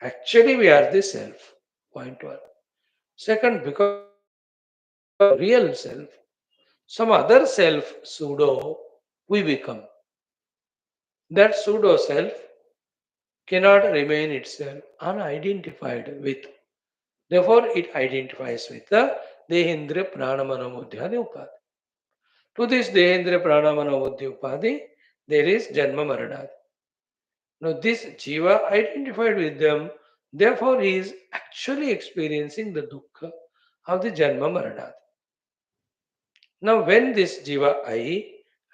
actually we are the self, point one. Second, because we are the real self, some other self, pseudo, we become. That pseudo self cannot remain itself unidentified with. Therefore, it identifies with the Dehendra Pranamana Buddhyadi Upadhi. To this Dehendra Pranamana Buddhi Upadhi, there is Janma Maranadi. Now, this Jiva identified with them, therefore, he is actually experiencing the dukkha of the Janma Maranadi. Now, when this Jiva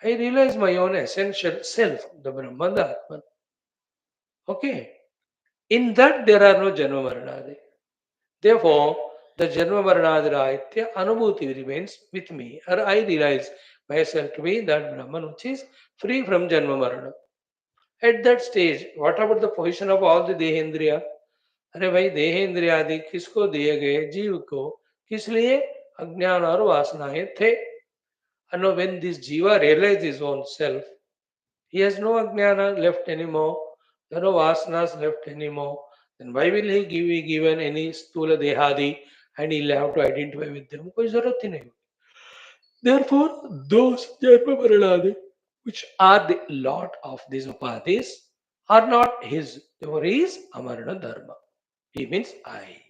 I realize my own essential self, the Brahman, the Atman. Okay. In that there are no Janma Maranadi. Therefore, the Janma Maranadi Rahitya Anubhuti remains with me, or I realize myself to be that Brahman which is free from Janma Marana. At that stage, what about the position of all the Dehendriya? अरे भाई देहेंद्रिय आदि किसको दिए गए? जीव को. किस लिए? अज्ञान और वासनाएं थे. And when this jiva realizes his own self, he has no ajnana left anymore, there are no vasanas left anymore. Then why will he be given any stula dehadi and he'll have to identify with them? कोई जरूरत ही नहीं. Therefore, those Janma Maranadi, which are the lot of these upadhis, are not his. Therefore, he is Amarana Dharma. He means I.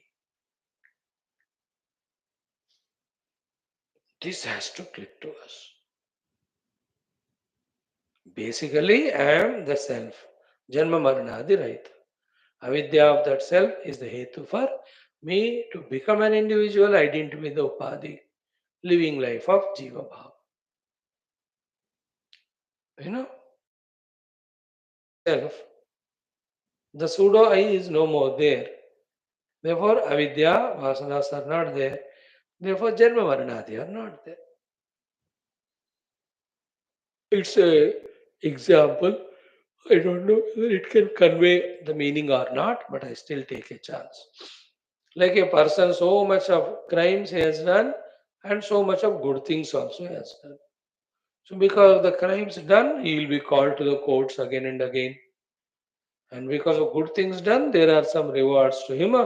This has to click to us. Basically, I am the self. Janma Maranadi Rahita. Avidya of that self is the hetu for me to become an individual identity with the upadhi, living life of Jiva Bhava. You know, self, the pseudo I is no more there. Therefore, avidya, vasanas are not there. Therefore, Janma Maranadi are not there. It's a example. I don't know whether it can convey the meaning or not, but I still take a chance. Like a person, so much of crimes he has done, and so much of good things also he has done. So, because of the crimes done, he will be called to the courts again and again. And because of good things done, there are some rewards to him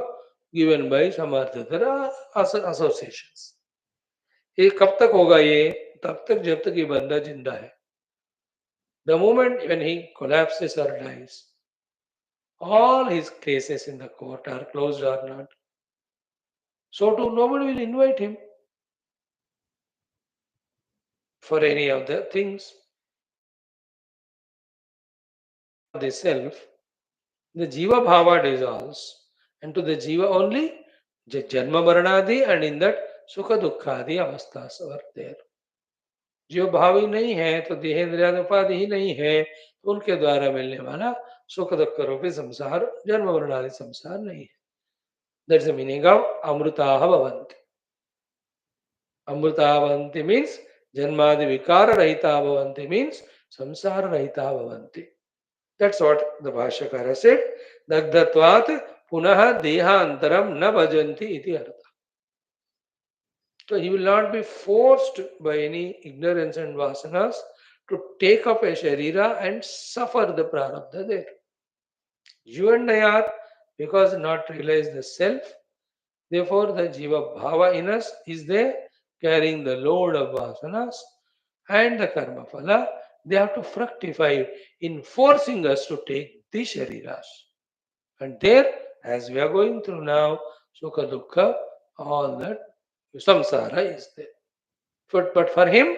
given by some other associations. ये कब तक होगा ये? तब तक जब तक ये बंदा जिंदा है. The moment when he collapses or dies, all his cases in the court are closed or not. So too, nobody will invite him for any of the things. The self, the Jiva Bhava dissolves, and to the Jiva only Janma Maranadi, and in that Sukha Dukkhadi avasthas are there. जो भावी नहीं है तो देहेंद्रियादि उपाधि ही नहीं है, तो उनके द्वारा मिलने वाला सुख दुख रूपी संसार जन्म मरणादि संसार नहीं है. That's the meaning of Amrutaha Bhavanti. Amrutaha Bhavanti means Janmadi Vikara Rahita Bhavanti means Samsara Rahita Bhavanti. That's what the Bhashyakara said. Dagdhatvat punaha deha antaram na bhajanti iti artha. So he will not be forced by any ignorance and vasanas to take up a sharira and suffer the prarabdha there. You and I are, because not realize the self, therefore the jiva bhava in us is there carrying the load of vasanas and the karma phala. They have to fructify in forcing us to take the shariras. And there, as we are going through now, sukha dukkha, all that samsara is there. But for him,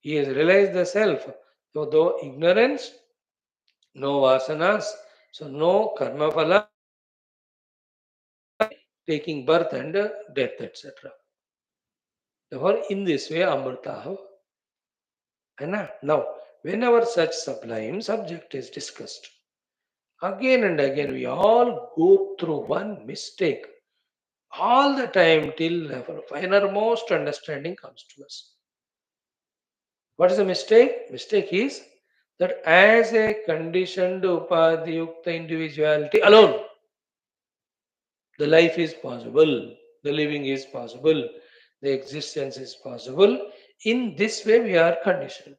he has realized the self. So though ignorance, no vasanas, so no karma phala, taking birth and death, etc. Therefore, in this way, Amrita. Now, whenever such sublime subject is discussed, again and again we all go through one mistake all the time till the innermost understanding comes to us. What is the mistake? Mistake is that as a conditioned upadhyukta individuality alone, the life is possible, the living is possible, the existence is possible. In this way, we are conditioned.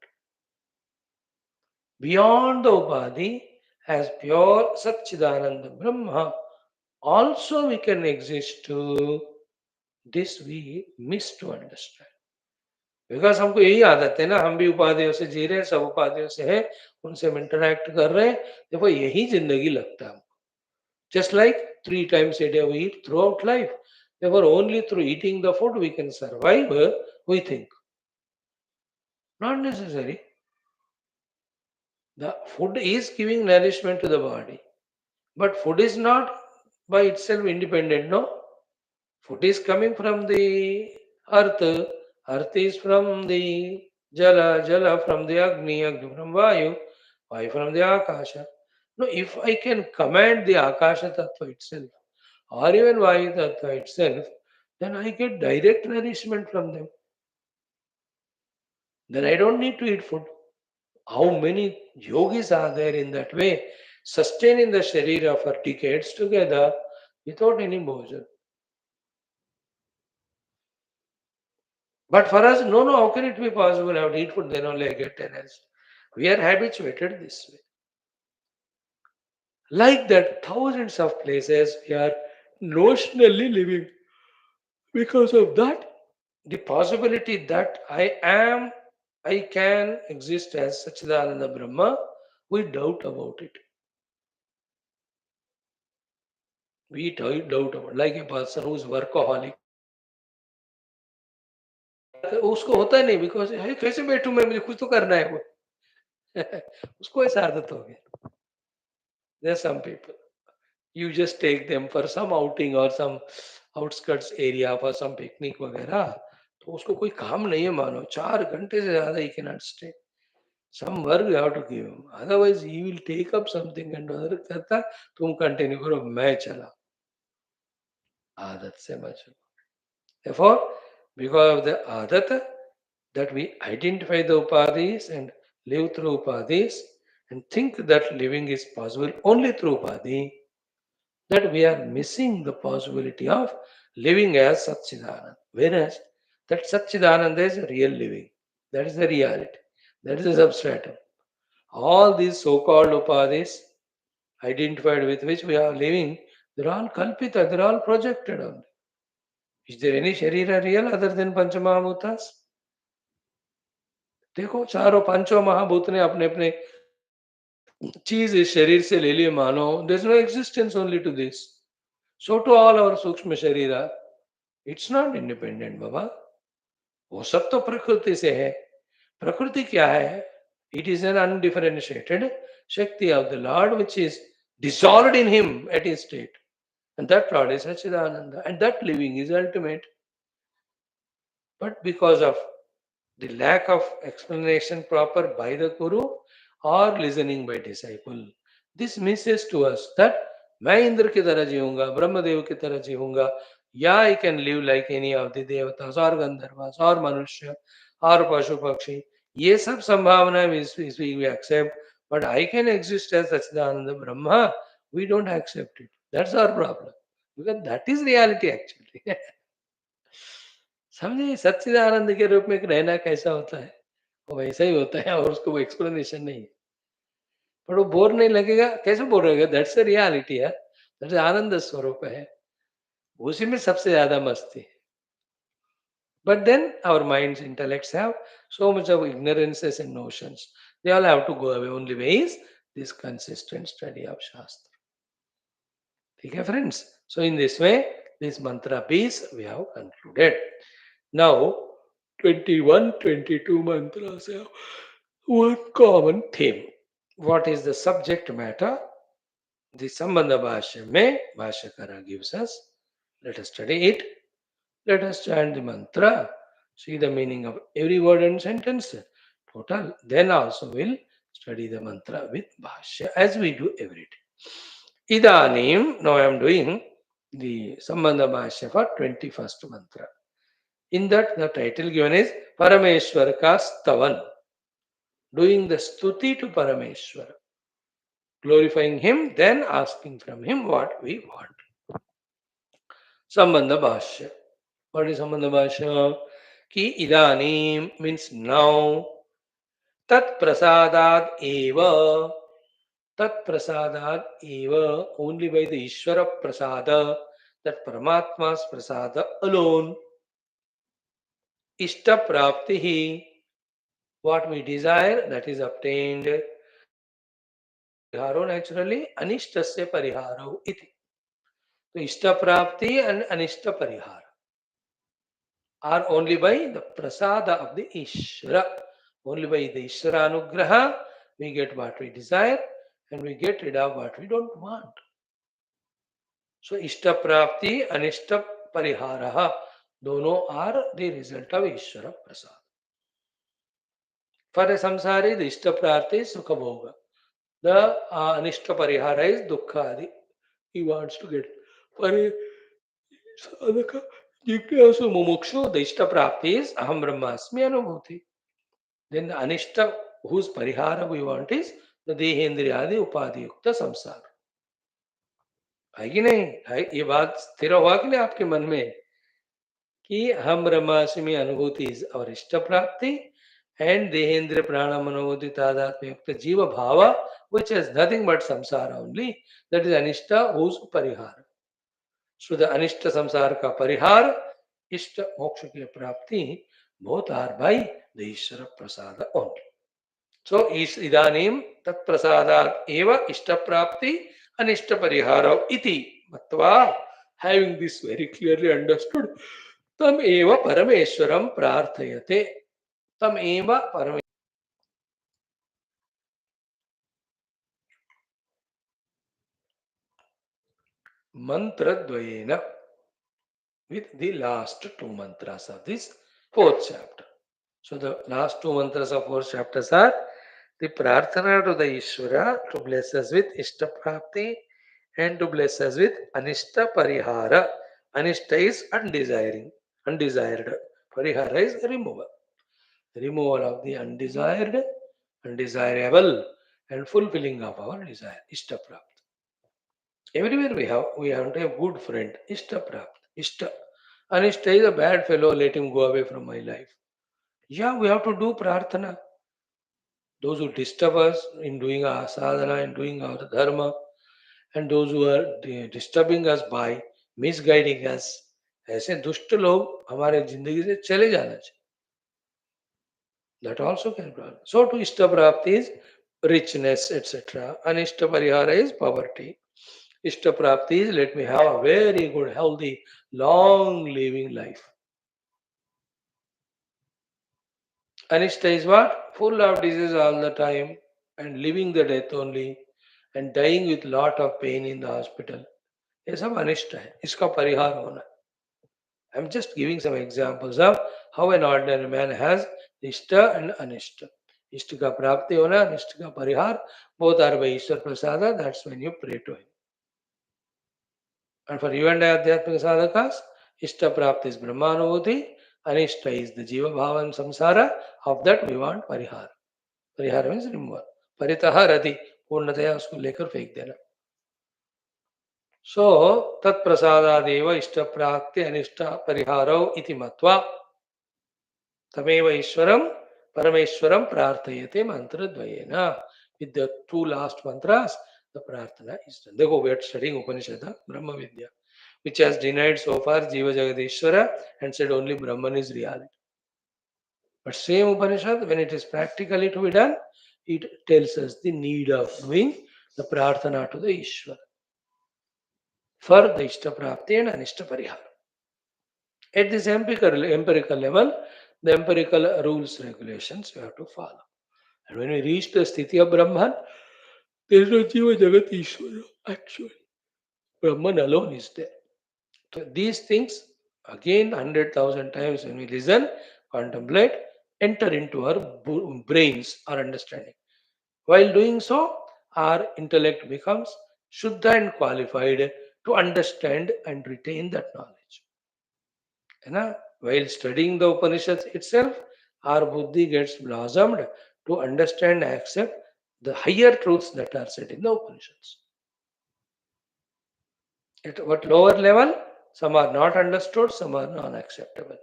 Beyond the upadhi, as pure Satchidananda Brahma, also we can exist too. This we miss to understand. Because हमको यही आदत है ना, हम भी उपाधियों से जी रहे हैं, सब उपाधियों से है, उनसे हम इंटरेक्ट कर रहे हैं. देखो यही जिंदगी लगता है हमको. Just like 3 times a day we eat throughout life. Therefore, only through eating the food we can survive, we think. Not necessary. The food is giving nourishment to the body. But food is not by itself independent, no? Food is coming from the earth. Earth is from the jala, jala from the agni, agni from vayu, vayu from the akasha. No, if I can command the Akasha Tattva itself, or even Vayu Tattva itself, then I get direct nourishment from them. Then I don't need to eat food. How many yogis are there in that way, sustaining the Sharira for decades together without any bhojan? But for us, no, no, how can it be possible? I have to eat food, then only I get energy. We are habituated this way. Like that, thousands of places we are notionally living. Because of that, the possibility that I can exist as Sachidananda Brahma, we doubt about it. We doubt about, like a person who is workaholic. उसको होता नहीं because कैसे बैठूं मैं, मुझे कुछ तो करना है वो उसको ऐसा आदत हो गया. There are some people. You just take them for some outing or some outskirts area for some picnic वगैरह, तो उसको कोई काम नहीं है मानो, 4 घंटे से ज्यादा ही cannot stay. Some work you have to give him. Otherwise, he will take up something and other करता, तुम कंटिन्यू करो, मैं चला. आदत से बचो. Therefore, because of the adat, that we identify the upadhis and live through upadhis and think that living is possible only through upadhi, that we are missing the possibility of living as Satchidananda. Whereas that Satchidananda is real living. That is the reality. That is the substratum. All these so-called upadhis identified with which we are living, they're all kalpita, they're all projected only. Is there any sharira real other than Panchamahabhutas? देखो चारों पांचों महाभूत ने अपने अपने चीज इस शरीर से ले लिए मानो, there is no existence only to this. So to all our sukshma sharir, it's not independent बाबा. वो सब तो प्रकृति से है. प्रकृति क्या है? इट इज एन अनडिफरेंशिएटेड शक्ति of the Lord which is dissolved in him at his state. And that Lord is Sachidananda. And that living is ultimate. But because of the lack of explanation proper by the Guru or listening by disciple, this misses to us that मैं इंद्र की तरह जीऊंगा, ब्रह्मदेव की तरह जीऊंगा, या I can live like any of the devatas और गंधर्वास और मनुष्य और पशु पक्षी. ये सब संभावना we accept, but I can exist as Sachidananda Brahma. We don't accept it. That's our problem. Because that is reality actually. समझे, सच्चिदानंद के रूप में रहना कैसा होता है, वो वैसा ही होता है और उसको वो एक्सप्लेनेशन नहीं है. पर वो बोर नहीं लगेगा, कैसे बोर लगेगा? दैट्स द रियलिटी है. दैट्स आनंद स्वरूप है, उसी में सबसे ज्यादा मस्ती है. But then our minds, intellects have so much of ignorances and notions. They all have to go away. Only way is this consistent study of Shastra. Okay, friends? So in this way, this mantra piece we have concluded. Now, 21, 22 mantras have one common theme. What is the subject matter? The Sambandha Bhashyam mein Bhashyakara gives us. Let us study it. Let us chant the mantra. See the meaning of every word and sentence. Total. Then also we'll study the mantra with Bhashya as we do every day. Idanim, now I am doing the Sambandha Bhashya for 21st mantra. In that, the title given is Parameshwar Ka Stavan. Doing the stuti to Parameshwar. Glorifying him, then asking from him what we want. Sambandha Bhashya. What is Sambandha Bhashya? Ki idanim means now. Tat prasadad eva. Tat prasadad eva. Only by the Ishvara prasada, that Paramatma's prasada alone. Ishta praptihi. What we desire, that is obtained. Pariharo naturally, anishtasya pariharo iti. So ishta prapti and anishta parihara are only by the prasada of the Ishvara. Only by the Ishvara anugraha we get what we desire and we get rid of what we don't want. So ishta prapti, anishta parihara, dono are the result of Ishvara prasad. For a samsari, the ishta prapti is sukha bhoga. The anishta parihara is dukkha adi. He wants to get pari sadhaka jignasu mumukshu. The ishta prapti is aham brahmasmi anubhuti. Then the anishta whose parihara we want is the dehendriyadi upadhi yukta samsara. है कि नहीं? है, ये बात स्थिर हुआ कि नहीं आपके मन में कि हम ब्रह्मास्मि अनुभूति इज और इष्ट प्राप्ति and dehendra prana manobhuti tadatma yukta jiva bhava, which is nothing but samsara only, that is anishta whose parihara. So the anishta samsara ka parihar, ishta moksha ki prapti, both are by the Ishvara prasada only. So idanim tat prasadat eva ishta prapti anishta parihara iti matva. Having this very clearly understood, tam eva parameshwaram prarthayate. Tam eva parameshwaram mantradvayena, with the last two mantras of this fourth chapter. So the last two mantras of fourth chapters are the prarthana to the Ishvara to bless us with Ishta Prapti and to bless us with Anishta Parihara. Anishta is undesiring, undesired. Parihara is removal. Removal of the undesired, undesirable, and fulfilling of our desire. Ishta Prapti. Everywhere we have to have good friend. Ishta Prapti. Ishta. Anishta is a bad fellow, let him go away from my life. Yeah, we have to do prarthana. Those who disturb us in doing our sadhana, in doing our dharma, and those who are disturbing us by misguiding us, ऐसे दुष्ट लोग हमारे जिंदगी से चले जाना चाहिए. That also can be done. So to ishta prapti is richness, etc. Anishta parihara is poverty. Ishta prapti is let me have a very good, healthy, long living life. Anishta is what? Full of disease all the time and living the death only and dying with lot of pain in the hospital. ये सब अनिष्ट है, इसका परिहार होना. I am just giving some examples of how an ordinary man has ishta and anishta. Ishta का प्राप्ति होना, अनिष्ट का परिहार, both are by Ishwar Prasad. That's when you pray to him. And for you and I adhyatmika sadhakas, ishta prapti is brahmanubhuti, anishta is the jiva bhava and samsara. Of that we want parihar. Parihar means removal. परितः रति पूर्णतया उसको लेकर फेंक देना. सो तत्प्रसादादेव इष्ट प्राप्ति अनिष्ट परिहारो इति मत्वा तमेव ईश्वरम Parameswaran प्रार्थयते मंत्रद्वयेन. With the two last mantras, the prarthana is done. देखो, we are studying Upanishad, Brahma Vidya, which has denied so far Jiva Jagadishwara and said only Brahman is reality. But same Upanishad, when it is practically to be done, it tells us the need of doing the prarthana to the Ishvara for the Ishta Prapti and Anishta Parihara. At this empirical level, the empirical rules, regulations we have to follow. And when we reach the Sthiti of Brahman, there is no Jiva Jagat Ishvara. Actually, Brahman alone is there. So these things, again, 100,000 times when we listen, contemplate, enter into our brains, our understanding. While doing so, our intellect becomes Shuddha and qualified to understand and retain that knowledge. While studying the Upanishads itself, our buddhi gets blossomed to understand and accept the higher truths that are said in the Upanishads. At what lower level, some are not understood, some are non-acceptable.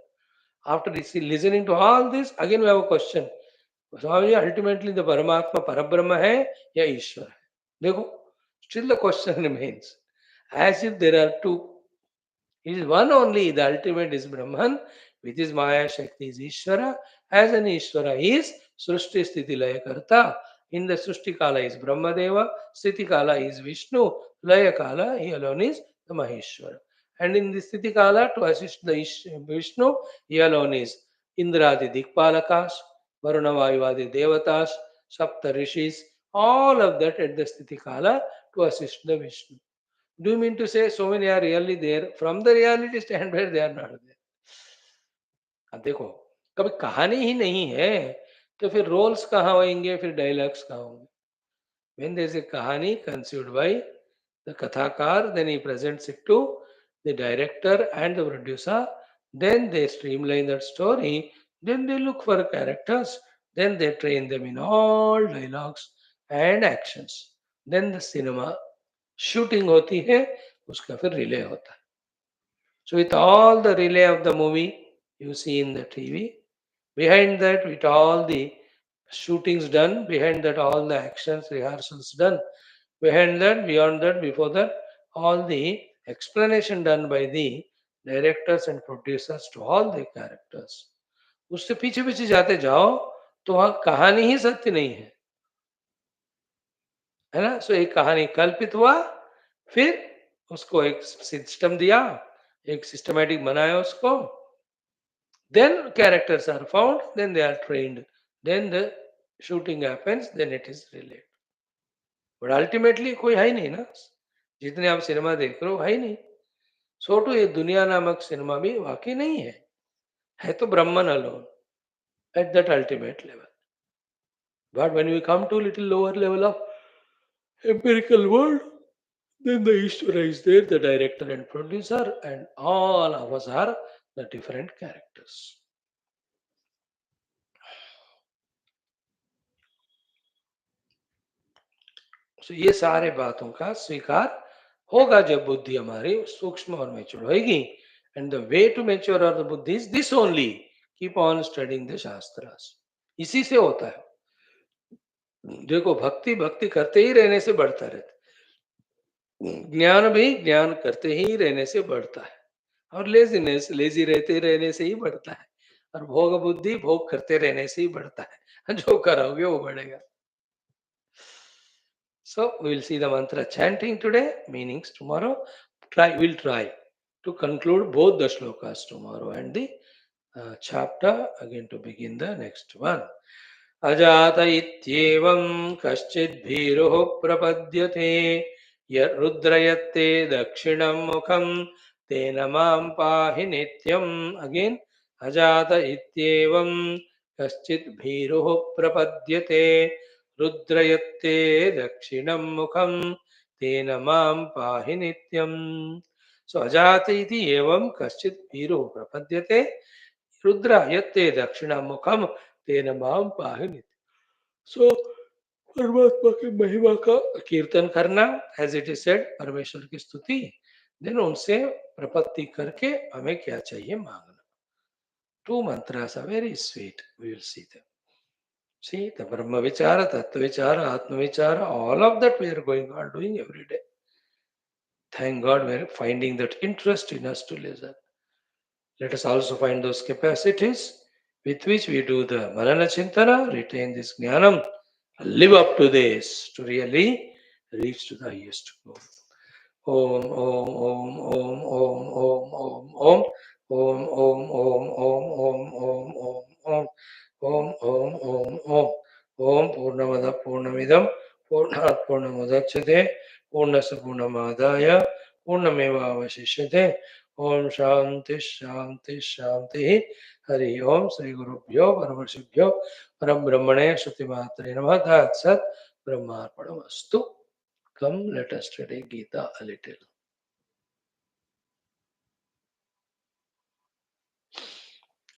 After listening to all this, again we have a question. Swamiji, ultimately the Paramatma Parabrahma hai ya Ishwar hai? Dekho, still the question remains. As if there are two. It is one only, the ultimate is Brahman, with his Maya Shakti is Ishvara, as an Ishvara is Srushti Sthiti Laya Karta. In the Srushti Kala is Brahmadeva, Sthiti Kala is Vishnu, Laya Kala, he alone is the Maheshwara. And in the Sthiti Kala, to assist the Vishnu, he alone is Indradi Dikpalakas, Varunavayuvadi Devatas, Sapta Rishis, all of that at the Sthiti Kala to assist the Vishnu. Do you mean to say so many are really there? From the reality standpoint, they are not there. अब देखो, कभी कहानी ही नहीं है तो फिर roles कहाँ होंगे, फिर डायलॉग्स कहाँ होंगे. When there is a kahani conceived by the kathakar, then he presents it to the director and the producer. Then they streamline that story. Then they look for characters. Then they train them in all dialogues and actions. Then the cinema shooting होती है, उसका फिर relay होता है. So with all the relay of the movie you see in the TV, behind that with all the shootings done, behind that all the actions, rehearsals done, behind that, beyond that, before that, all the explanation done by the directors and producers to all the characters. उससे पीछे पीछे जाते जाओ तो वहां कहानी ही सत्य नहीं है ना. सो एक कहानी कल्पित हुआ, फिर उसको एक सिस्टम दिया, एक सिस्टमेटिक बनाया उसको, then characters are found, then they are trained, then the shooting happens, then it is relayed. But ultimately कोई है ही नहीं ना, जितने आप सिनेमा देख रहे हो है ही नहीं. सो टू ये दुनिया नामक सिनेमा भी वाकई नहीं है तो Brahman alone at that ultimate level. But when we come to little lower level of empirical world, then the Ishvara is there, the director and producer, and all of us are the different characters. So ये सारे बातों का स्वीकार होगा जब बुद्धि हमारी सूक्ष्म और मैच्योर होगी. And the way to mature और the buddhi is this only, keep on studying the shastras. इसी से होता है. देखो भक्ति भक्ति करते ही रहने से बढ़ता रहता है, ज्ञान भी ज्ञान करते ही रहने से बढ़ता है, और लेजीनेस लेजी रहते रहने से ही बढ़ता है, और भोग बुद्धि भोग करते रहने से ही बढ़ता है. जो करोगे वो बढ़ेगा. So we will see the mantra chanting today, meanings tomorrow. We'll try to conclude both the shlokas tomorrow and the chapter again to begin the next one. Ajata ityevam kaschid bhiruh prapadyate rudrayatte dakshinam mukham tena mam pahi nityam. Again, ajata ityevam kaschid bhiruh prapadyate रुद्रयत्ते दक्षिणं मुखं तेन मां पाहि नित्यं. सो अजात इति एवं कश्चित् वीरो प्रपद्यते रुद्रयत्ते दक्षिणं मुखं तेन मां पाहि नित्यं. सो परमात्मा की महिमा का कीर्तन करना, एज इट इज सेड, परमेश्वर की स्तुति, देन उनसे प्रपत्ति करके हमें क्या चाहिए मांगना. Two mantras are very sweet, we will see them. See, the Brahma Vichara, Tattva Vichara, Atma Vichara, all of that we are going on doing every day. Thank God we are finding that interest in us to listen. Let us also find those capacities with which we do the Manana Chintana, retain this Jnanam, live up to this to really reach to the highest goal. Om, Om, Om, Om, Om, Om, Om, Om, Om, Om, Om, Om, Om, Om, Om. Om Om Om Om. Om Purnamada Purnamidam Purnat Purnamudachyate Purnasa Purnamadaya Purnameva Avashishyate. Om Shanti Shanti Shanti. Hari Om. Shri Gurubhyo Paramashibhyo Parabrahmane Shruti MAATRE Namaha. Tat Sat Brahmarpanamastu. Come, let us study Gita a little.